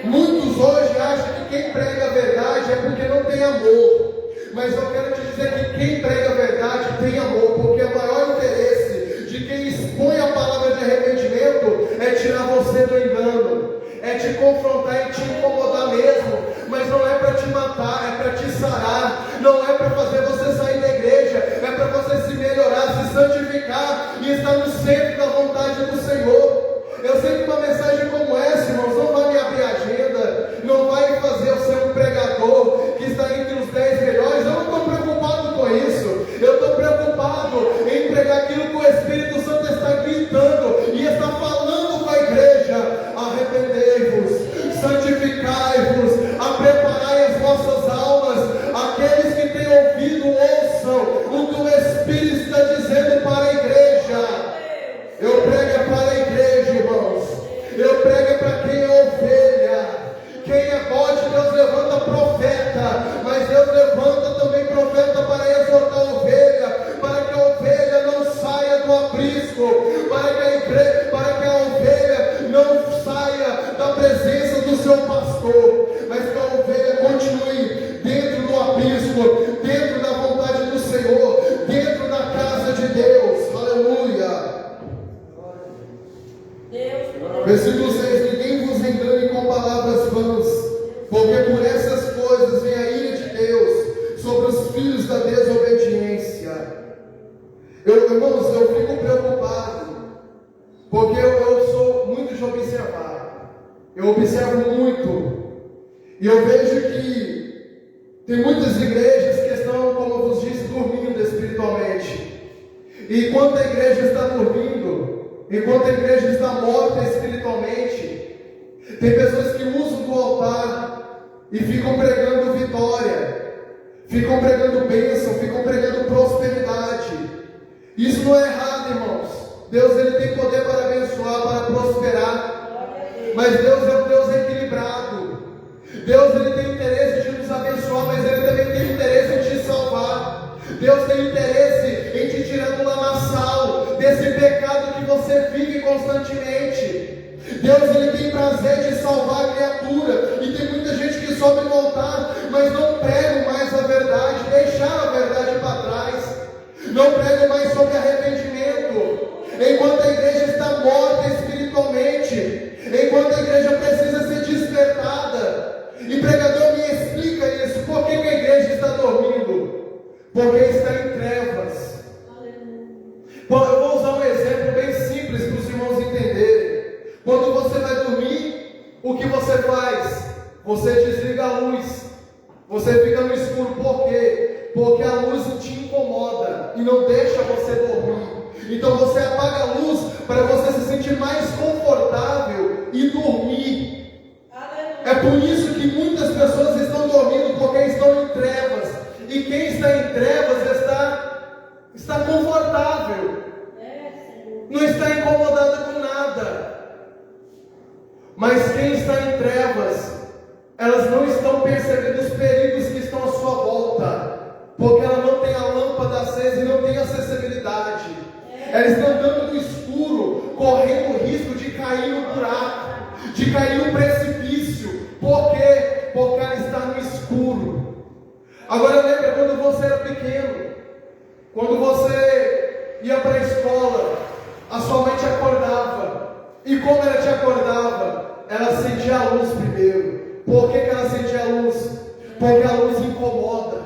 Muitos hoje acham que quem prega a verdade é porque não tem amor. Mas eu quero te dizer que quem prega a verdade tem amor, porque o maior interesse de quem expõe a palavra de arrependimento é tirar você do engano, é te confrontar e te incomodar mesmo, mas não é para te matar, é para te sarar, não é para fazer você sair da igreja, é para você se melhorar, se santificar e estar no centro da vontade do Senhor. Eu sei que uma mensagem como essa, irmãos, não vai me abrir a agenda, não vai fazer eu ser um pregador que está entre os 10 melhores. Eu não estou preocupado com isso. Eu estou preocupado em pregar aquilo que o Espírito Santo está gritando e está falando com a igreja: arrependei-vos, santificai-vos, preparai as vossas almas. Aqueles que têm ouvido, ouçam o que o Espírito está dizendo para a igreja. Eu prego para a igreja, irmãos. Eu prego para quem é ovelha. Quem é bode, Deus levanta profeta, mas Deus levanta também profeta para exortar a ovelha, para que a ovelha não saia do aprisco, para que a ovelha não saia da presença do seu pastor, mas que a ovelha continue dentro do aprisco, dentro da vontade do Senhor, dentro da casa de Deus. Aleluia. Versículo 6: ninguém vos engane com palavras vãs, porque por essas coisas vem a ira de Deus sobre os filhos da desobediência. Irmãos, eu fico preocupado, porque eu sou muito de observar. Eu observo muito, e eu vejo que tem muitas igrejas que estão, como eu vos disse, dormindo espiritualmente. E enquanto a igreja está dormindo, enquanto a igreja está morta espiritualmente, tem pessoas que usam do altar e ficam pregando vitória, ficam pregando bênção, ficam pregando prosperidade. Isso não é errado, irmãos. Deus, ele tem poder para abençoar, para prosperar, mas Deus é um Deus equilibrado. Deus, ele tem interesse de nos abençoar, mas ele também tem interesse em te salvar. Deus tem interesse em te tirar do lamaçal, desse pecado que você vive constantemente. Deus, ele tem prazer de salvar a criatura. E tem muita gente que sobe no altar, mas não pregam mais a verdade, deixaram a verdade para trás, não pregam mais sobre arrependimento. Enquanto a igreja está morta espiritualmente, enquanto a igreja precisa ser despertada. E pregador, me explica isso. Por que a igreja está dormindo? Porque está em trevas. Eu vou usar um exemplo bem simples para os irmãos entenderem. Quando você vai dormir, o que você faz? Você desliga a luz. Você fica no escuro. Por quê? Porque a luz te incomoda e não deixa você dormir. Então você apaga a luz para você se sentir mais confortável e dormir. É por isso que muitas pessoas estão dormindo, porque estão em trevas. E quem está em trevas está confortável, não está incomodado com nada. Mas quem está em trevas, elas não estão percebendo os perigos que estão à sua volta, porque ela não tem a lâmpada acesa e não tem acessibilidade. Elas estão andando no escuro, correndo o risco de cair no buraco, de cair no precipício. Por quê? Porque ela está no escuro. Agora lembra quando você era pequeno, quando você ia para a escola, a sua mãe te acordava. E como ela te acordava? Ela acendia a luz primeiro. Por que ela acendia a luz? Porque a luz incomoda.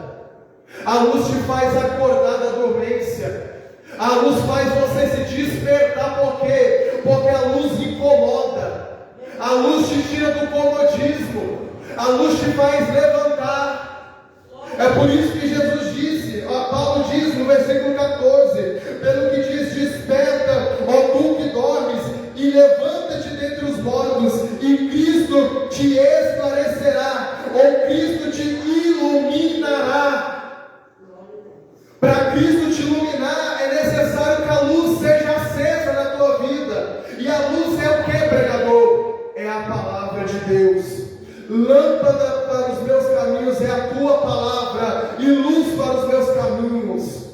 A luz te faz acordar da dormência. A luz faz você se despertar. Por quê? Porque a luz incomoda. A luz te tira do comodismo. A luz te faz levantar. É por isso que Jesus disse, Paulo diz no versículo 14, pelo que diz, desperta, ó tu que dormes, e levanta-te dentre os mortos, e Cristo te esclarecerá, ou Cristo te iluminará. Para Cristo te iluminar, é necessário que a luz seja acesa na tua vida. E a luz é o que, pregador? É a palavra de Deus. Lâmpada para os meus caminhos é a tua palavra, e luz para os meus caminhos.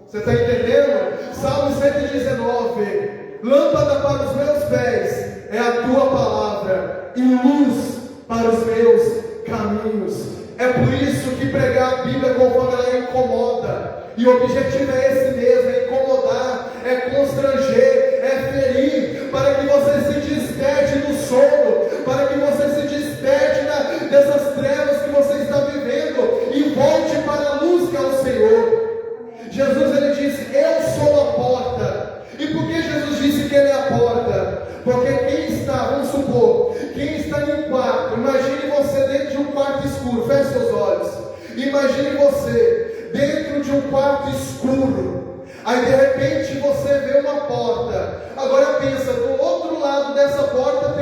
Você está entendendo? Salmo 119. Lâmpada para os meus pés é a tua palavra, e luz para os meus caminhos. É por isso que pregar a Bíblia conforme ela incomoda. E o objetivo é esse mesmo, é incomodar, é constranger, é ferir, para que você se desperte do sono, para que você se desperte dessas trevas que você está vivendo e volte para a luz que é o Senhor. Jesus, ele disse, eu sou a porta. E por que Jesus disse que ele é a porta? Porque quem está, vamos supor, quem está em um quarto, imagine você dentro de um quarto escuro, feche seus olhos, imagine você dentro de um quarto escuro, aí de repente você vê uma porta. Agora pensa, do outro lado dessa porta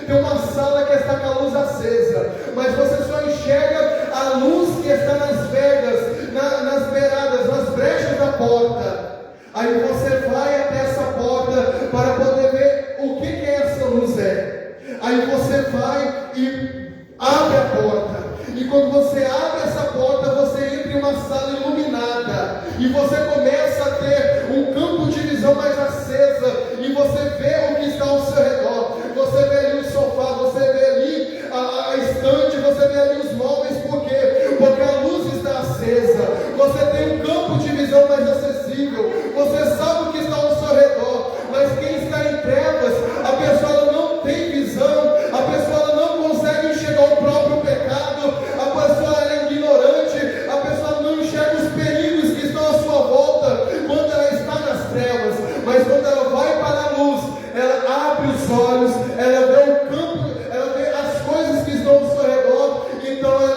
tem uma sala que está com a luz acesa, mas você só enxerga a luz que está nas vegas, nas beiradas, nas brechas da porta. Aí você vai até essa porta para poder ver o que essa luz é. Aí você vai e abre a porta. E quando você abre essa porta, você entra em uma sala iluminada. E você começa a ter um campo de visão mais acesa. E você vê o que está ao seu redor. Você vê ali o sofá, você vê ali a estante, você vê ali os móveis. Por quê? Porque a luz está acesa. Você tem um campo de visão mais acessível. Você sabe o que está ao seu redor. Mas quem está em trevas, a pessoa não tem visão. A pessoa não consegue enxergar o próprio pecado. A pessoa é ignorante. A pessoa não enxerga os perigos que estão à sua volta quando ela está nas trevas. Mas quando ela vai para a luz, ela abre os olhos, ela vê o campo, ela vê as coisas que estão ao seu redor. Então ela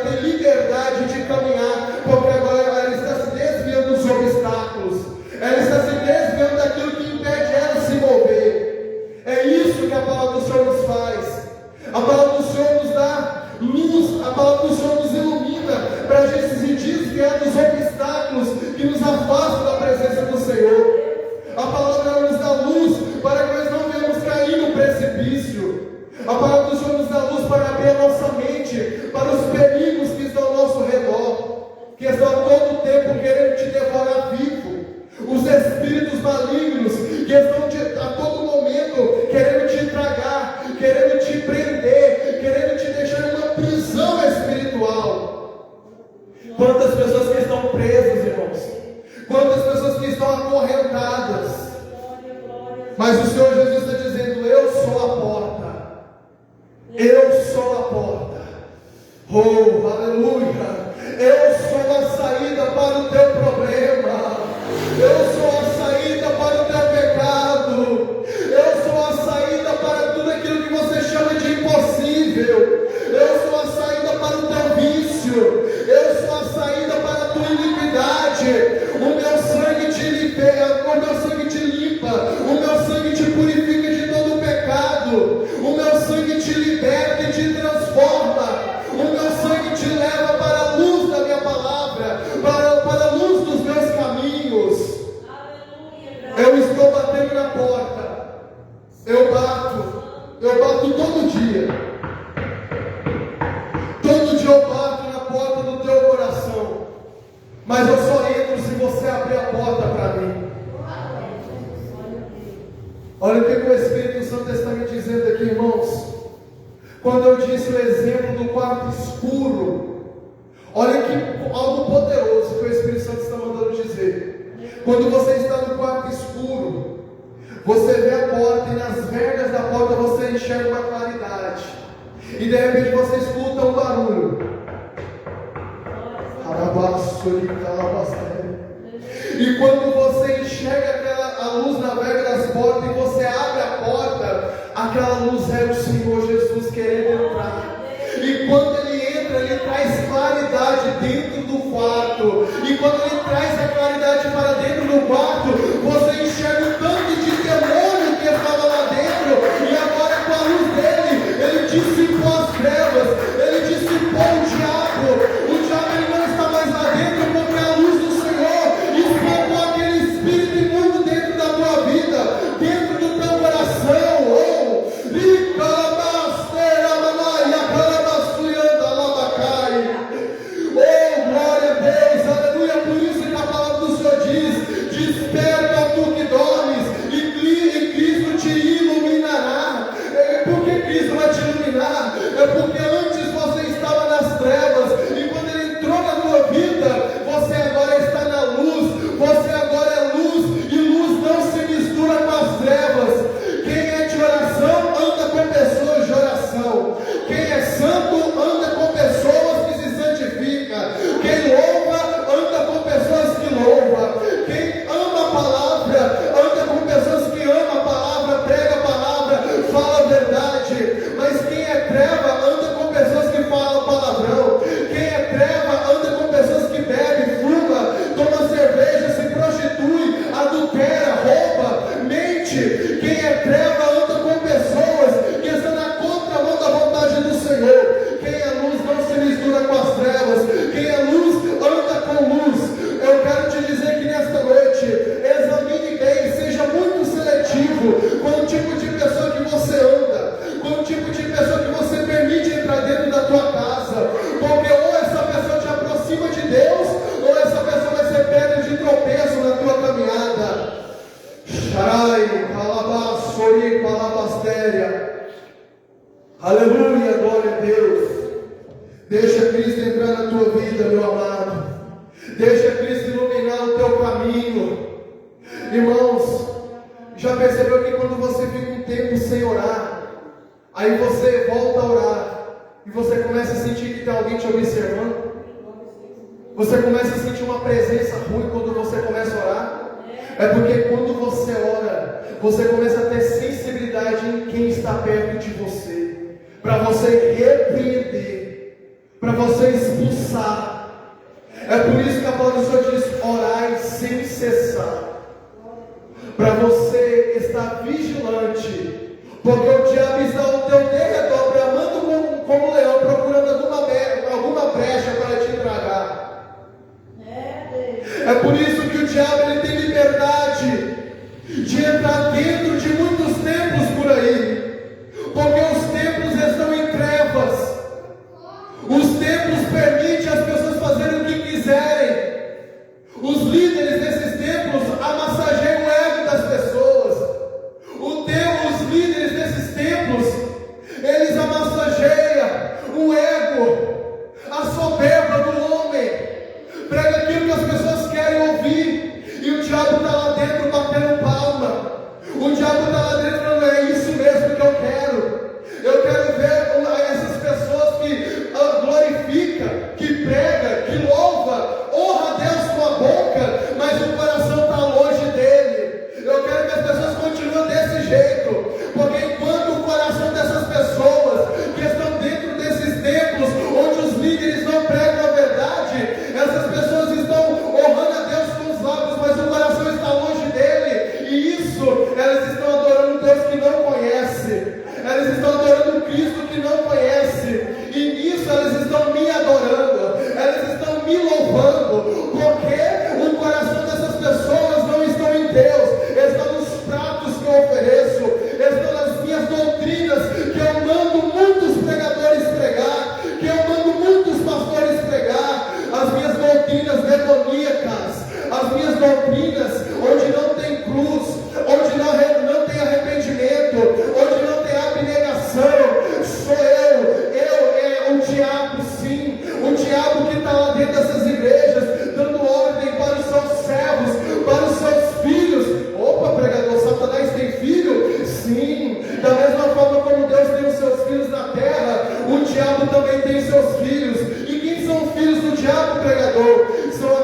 tem liberdade de caminhar, porque agora ela está se desviando dos obstáculos, ela está se desviando daquilo que impede ela se mover. É isso que a palavra do Senhor nos faz. A palavra do Senhor nos dá luz, a palavra do Senhor nos ilumina para a gente se desviar dos obstáculos que nos afastam da presença do Senhor. A palavra nos dá luz para que nós não venhamos cair no precipício. A palavra do Senhor nos dá luz para abrir a nossa mente para os perigos que estão ao nosso redor, que estão a todo tempo querendo te devorar vivo. Os espíritos malignos que estão a todo momento querendo te tragar, querendo te prender, querendo te deixar em uma prisão espiritual. Quantas pessoas que estão presas, irmãos? Quantas pessoas que estão acorrentadas? Mas o Senhor Jesus está dizendo, eu sou a porta. Eu sou a porta. Oh, aleluia. Eu sou a saída para o teu problema. Eu sou a saída para o teu pecado. Eu sou a saída para tudo aquilo que você chama de impossível. Eu sou a saída para o teu vício. Eu sou a saída para a tua iniquidade. O meu sangue te libera, o meu sangue te limpa, o meu sangue te purifica de todo o pecado. O meu sangue te liberta e te transforma. O meu sangue te leva para a luz da minha palavra, para a luz dos meus caminhos. Eu estou batendo na porta. Eu bato todo dia. Todo dia eu bato na porta do teu coração. Mas eu só entro se você abrir a porta para mim. Olha o que o Espírito Santo está me dizendo aqui, irmãos. Quando eu disse o exemplo do quarto escuro, olha que algo poderoso que o Espírito Santo está mandando dizer. Quando você está no quarto escuro, você vê a porta e nas vergas da porta você enxerga uma claridade. E de repente você escuta um barulho. Arabaço. E quando você enxerga a luz na verga das portas e você abre a porta, aquela luz é o Senhor Jesus querendo entrar. E quando Ele entra, Ele traz claridade dentro do quarto. E quando Ele traz a claridade para dentro do quarto, você enxerga o tanto de demônio que estava lá dentro. E agora com a luz dele, Ele dissipou as trevas, Ele dissipou o diabo. O diabo ele não está mais lá dentro, porque a luz do Senhor espalhou aquele espírito imundo dentro da tua vida, dentro do teu coração. Glória a Deus, aleluia. Por isso que a palavra do Senhor diz: desperta tu que dormes, e Cristo te iluminará. Por que Cristo vai te iluminar? É porque antes você estava nas trevas, e quando Ele entrou na tua vida, você agora está na luz, você agora é luz, e luz não se mistura com as trevas. Quem é de oração, anda com pessoas de oração. Quem é santo, anda com pessoas que se santificam. Quem louva, anda com pessoas que louvam. Quem ama a palavra, anda com pessoas que amam a palavra, prega a palavra, fala a verdade. Mas quem é treva, anda com pessoas que falam palavrão. Quem é treva, anda com pessoas que bebe, fuma, toma cerveja, se prostitui, adultera, rouba, mente. Quem é treva, anda com pessoas que estão na contramão da vontade do Senhor. Quem é luz não se mistura com as trevas. Quem é luz, anda com luz. Eu quero te dizer que nesta noite, examine bem, seja muito seletivo com o tipo de pessoa que você anda, com o tipo de pessoa que você permite entrar dentro da tua casa, porque ou essa pessoa te aproxima de Deus, ou essa pessoa vai ser pedra de tropeço na tua caminhada. Sharai, Calabasori, Calabastéria. Aleluia, glória a Deus. Deixa Cristo entrar na tua vida, meu amado. Deixa Cristo iluminar o teu caminho. Irmãos, já percebeu que quando você fica um tempo sem orar, aí você volta a orar, e você começa a sentir que tem alguém te observando? Você começa a sentir uma presença ruim quando você começa a orar? É porque quando você ora, você começa a ter sensibilidade em quem está perto de você, para você repreender, para você expulsar. É por isso que a palavra do Senhor diz: orai sem cessar, para você estar vigilante, porque o diabo está ao teu derredor, bramando como leão, procurando alguma brecha para te tragar. É por isso que o diabo ele tem liberdade de entrar dentro de muitos templos por aí, porque os templos estão em trevas. Os templos permitem as pessoas fazerem o que quiserem. Os líderes desses templos amassageiam o ego das pessoas. Os líderes desses templos, eles amassageiam o ego, a soberba do homem. Prega aquilo que as pessoas querem ouvir, e o diabo está lá dentro batendo palma. O diabo está lá dentro falando: é isso mesmo que eu quero. Eu quero ver essas pessoas que glorificam, que prega, que louva, honra a Deus com a boca, mas o coração está longe dele. Eu quero que as pessoas continuem desse jeito, porque enquanto o coração dessas pessoas que estão dentro desses templos, onde os líderes não pregam a verdade, essas pessoas estão honrando a Deus com os lábios, mas o coração está longe dele, e isso, elas estão adorando um Deus que não conhece, elas estão adorando um Cristo que não conhece, e nisso elas estão me adorando, elas estão me louvando, porque o coração dessas pessoas não estão em Deus, estão nos pratos que eu ofereço, estão nas minhas doutrinas, que eu mando muitos pregadores pregar, que eu mando muitos pastores pregar, as minhas doutrinas demoníacas, as minhas doutrinas onde não tem cruz, onde não tem arrependimento, onde não tem abnegação. Sou eu, o diabo, sim, o diabo que está lá dentro dessas igrejas, dando ordem para os seus servos, para os seus filhos. Opa, pregador, Satanás tem filho? Sim, da mesma forma como Deus tem os seus filhos na terra, o diabo também tem seus filhos. E quem são os filhos do diabo, pregador? São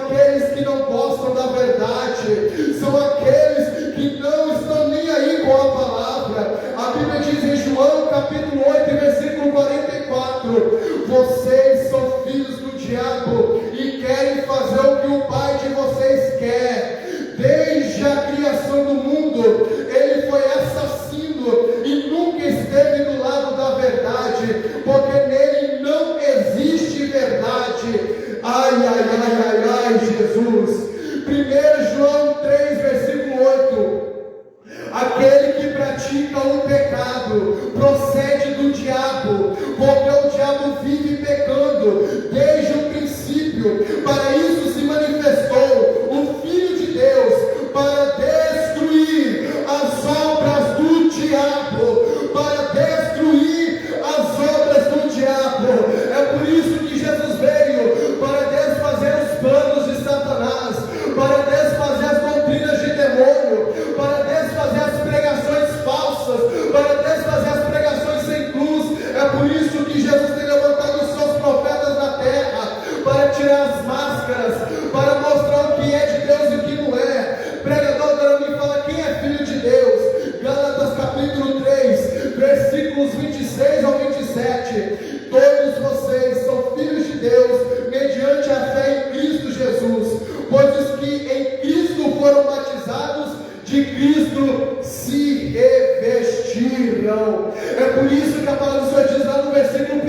de Cristo se revestiram. É por isso que a palavra do Senhor diz lá no versículo 1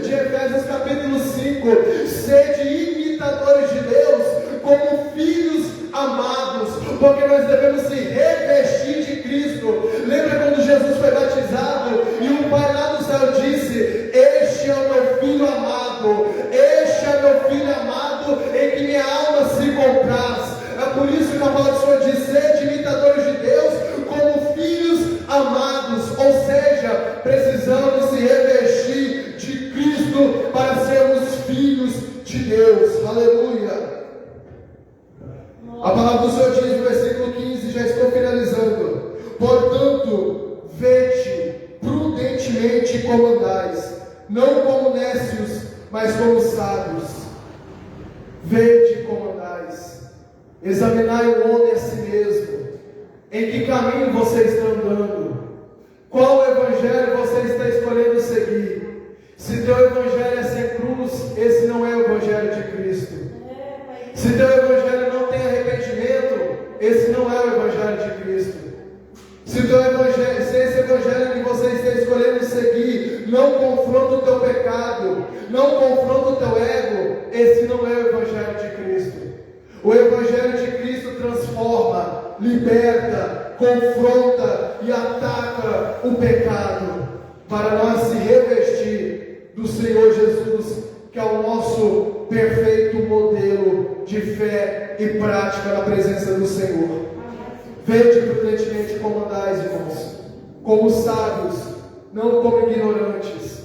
de Efésios capítulo 5: sede imitadores de Deus como filhos amados, porque nós devemos se revestir de Cristo. Lembra quando Jesus foi batizado e o Pai lá do céu disse: este é o meu filho amado, este é o meu filho amado em que minha alma se compraz. É por isso que a palavra do Senhor diz: sede imitadores de Deus como filhos amados. Ou seja, precisamos se revestir de Cristo para sermos filhos de Deus. Aleluia. A palavra do Senhor diz no versículo 15, já estou finalizando: portanto, vede prudentemente como andais, não como nécios, mas como sábios. Vede como andais. Examinai o homem a si mesmo. Em que caminho você está andando? Qual evangelho você está escolhendo seguir? Se teu evangelho é sem cruz, esse não é o evangelho de Cristo. Se teu evangelho não tem arrependimento, esse não é o evangelho de Cristo. Se esse evangelho que você está escolhendo seguir não confronta o teu pecado, não confronta o teu ego, esse não é o evangelho de Cristo. O evangelho de Cristo transforma, liberta, confronta e ataca o pecado, para nós se revestir do Senhor Jesus, que é o nosso perfeito modelo de fé e prática na presença do Senhor. Vede prudentemente como andais, irmãos, como sábios, não como ignorantes.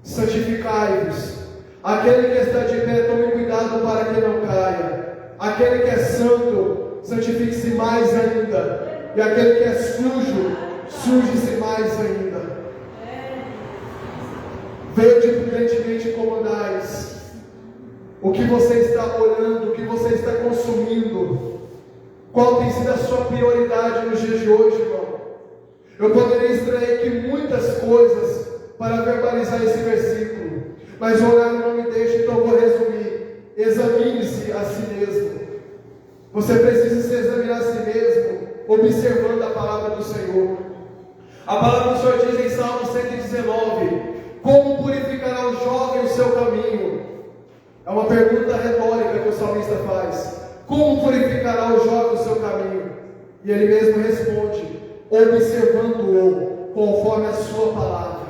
Santificai-vos. Aquele que está de pé, tome cuidado para que não caia. Aquele que é santo, santifique-se mais ainda. E aquele que é sujo, suje-se mais ainda. Vede prudentemente como andais. O que você está olhando, o que você está consumindo, qual tem sido a sua prioridade nos dias de hoje, irmão? Eu poderia extrair aqui muitas coisas para verbalizar esse versículo, mas o horário não me deixa, então eu vou resumir. Examine-se a si mesmo. Você precisa se examinar a si mesmo, observando a palavra do Senhor. A palavra do Senhor diz em Salmo 119: como purificará o jovem o seu caminho? É uma pergunta retórica que o salmista faz. Como purificará o jovem o seu caminho? E ele mesmo responde: observando-o conforme a sua palavra.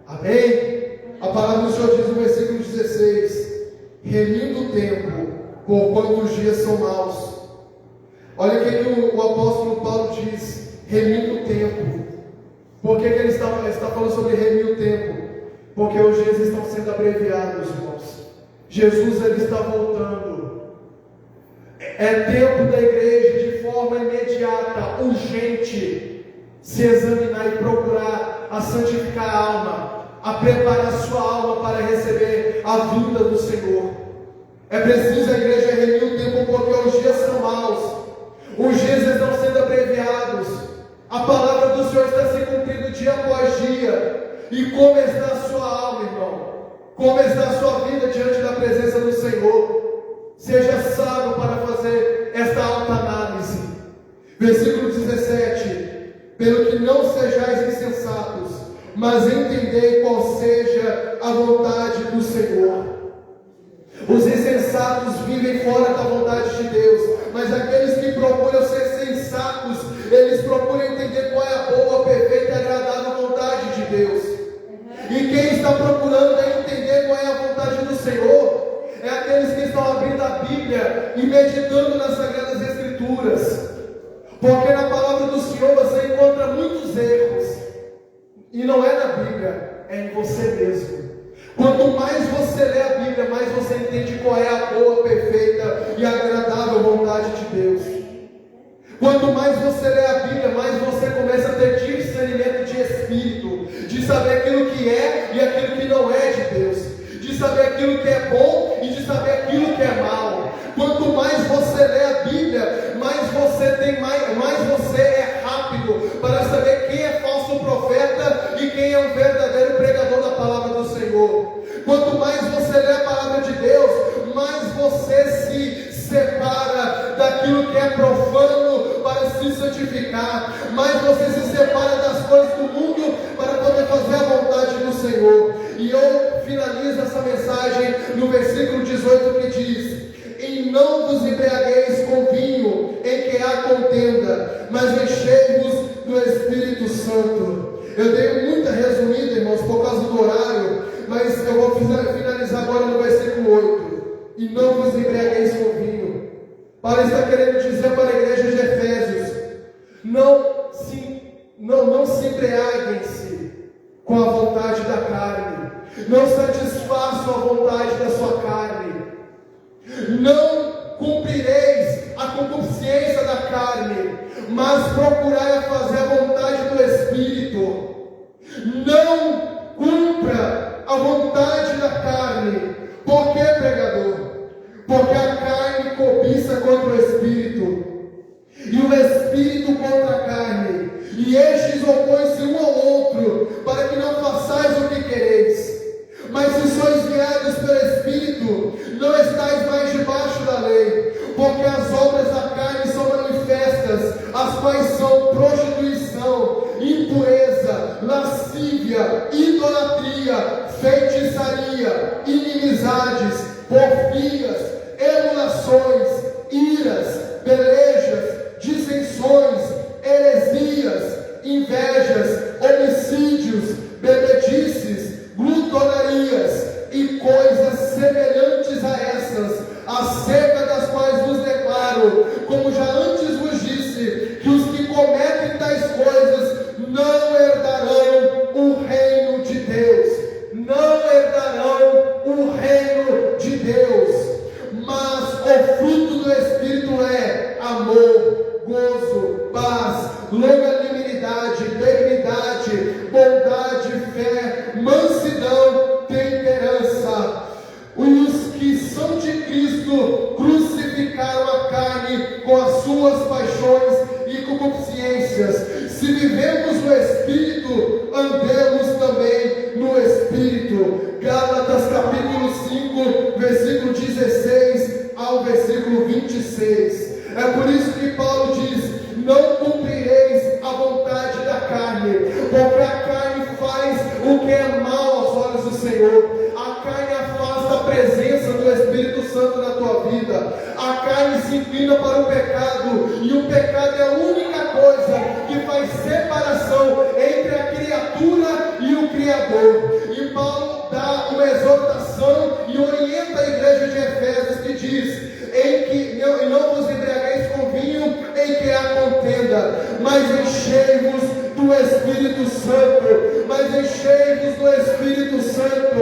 Amém? A palavra do Senhor diz no versículo 16: remindo o tempo, porquanto os dias são maus. Olha o que o apóstolo Paulo diz: remindo o tempo. Por que ele está falando sobre remir o tempo? Porque os dias estão sendo abreviados, irmãos. Jesus ele está voltando. É tempo da igreja, de forma imediata, urgente, se examinar e procurar a santificar a alma, a preparar a sua alma para receber a vinda do Senhor. É preciso a igreja remir o tempo, porque os dias são maus. Os dias estão sendo abreviados. A palavra do Senhor está se cumprindo dia após dia. E como está a sua alma, irmão? Como está a sua vida diante da presença do Senhor? Seja sábio para fazer esta alta análise. Versículo 17: pelo que não sejais insensatos, mas entendei qual seja a vontade do Senhor. Os insensatos vivem fora da vontade de Deus, mas aqueles que procuram ser sensatos, eles procuram entender qual é a boa, perfeita e agradável vontade de Deus. E quem está procurando entender qual é a vontade do Senhor, é aqueles que estão abrindo a Bíblia e meditando nas Sagradas Escrituras. Porque na palavra do Senhor você encontra muitos erros. E não é na Bíblia, é em você mesmo. Quanto mais você lê a Bíblia, mais você entende qual é a boa, perfeita e agradável vontade de Deus. Quanto mais você lê a Bíblia, mais você começa a ter discernimento de espírito, de saber aquilo que é e aquilo que não é de Deus, de saber aquilo que é bom e de saber aquilo que é mal. Quanto mais você lê a Bíblia, mais você é rápido para saber quem é falso profeta e quem é um verdadeiro pregador da palavra do Senhor. Quanto mais você lê a palavra de Deus, mais você se separa daquilo que é profano para se se santificar, mais você se separa das coisas do mundo para poder fazer a vontade do Senhor. E eu finalizo essa mensagem no versículo 18 que diz: e não vos embriagueis com vinho em que há contenda, mas enchei-vos do Espírito Santo. Eu dei muita resumida, irmãos, por causa do horário, mas eu vou finalizar agora no versículo 8. E não vos embriagueis com vinho. Paulo está querendo dizer para a igreja de Efésios: não se embriaguem-se com a vontade da carne, não satisfaçam a vontade da sua carne, não cumprireis a concupiscência da carne, mas procurai fazer a vontade do Espírito. Não cumpra a vontade da carne. Por que, pregador? Porque a carne cobiça contra o Espírito, e o Espírito contra a carne, e estes opõem-se um ao outro, para que não façais o que quereis. Mas se sois guiados pelo Espírito, não estáis mais debaixo da lei, porque as obras da carne são manifestas, as quais são prostituição, impureza, lascívia, idolatria, feitiçaria, inimizades, porfias, emulações, iras, pelejas, dissensões, heresias, invejas, homicídios, bebedices, glutonarias e coisas semelhantes a essas, acerca das quais vos declaro, como já antes vos disse, que os que cometem tais coisas não herdarão o reino de Deus. Não herdarão o reino de Deus. Mas o fruto do Espírito é amor, gozo, paz, longanimidade, benignidade, bondade, fé, mansidão, temperança. Os que são de Cristo crucificaram a carne com as suas paixões e concupiscências. Se vivemos no Espírito, andemos também no Espírito. Gálatas capítulo 5, versículo 16 ao versículo 26. É por isso que Paulo diz: não cumprireis a vontade da carne, porque a carne faz o que é mal aos olhos do Senhor. A carne afasta a presença do Espírito Santo na tua vida. A carne se inclina para o pecado, e o pecado é a única coisa que faz separação entre a criatura e o Criador. E Paulo dá uma exortação e orienta a igreja de Efésios, que diz: em que não vos embriagueis com vinho em que há contenda, mas enchei-vos do Espírito Santo, mas enchei-vos do Espírito Santo,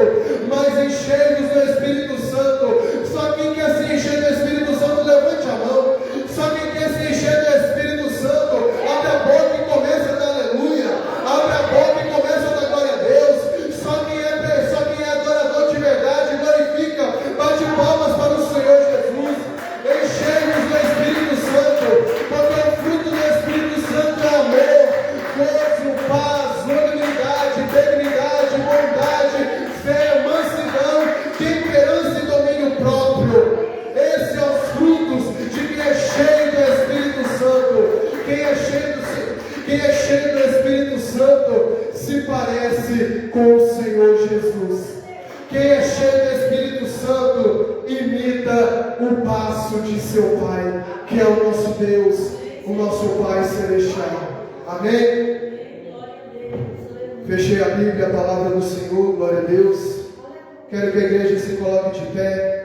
mas enchei-vos do Espírito Santo. Só quem quer se encher do Espírito Santo, levante a mão. Só quem quer se encher do Espírito Santo, abre a boca e começa a dar aleluia, abre a boca e começa a dar glória a Deus. Só quem é adorador de verdade, glorifica, bate palmas para o Senhor Jesus. Enchei-vos do Espírito Santo, porque o fruto do Espírito Santo é amor, gozo, paz, longanimidade, benignidade, bondade, fé, mansidão, temperança e domínio próprio. Esses são os frutos de quem é cheio do Espírito Santo. Quem é cheio do Espírito Santo se parece com o Senhor Jesus. Quem é cheio do Espírito Santo imita o passo de seu Pai, que é o nosso Deus, o nosso Pai Celestial. Amém? Fechei a Bíblia, a palavra do Senhor, glória a Deus. Quero que a igreja se coloque de pé.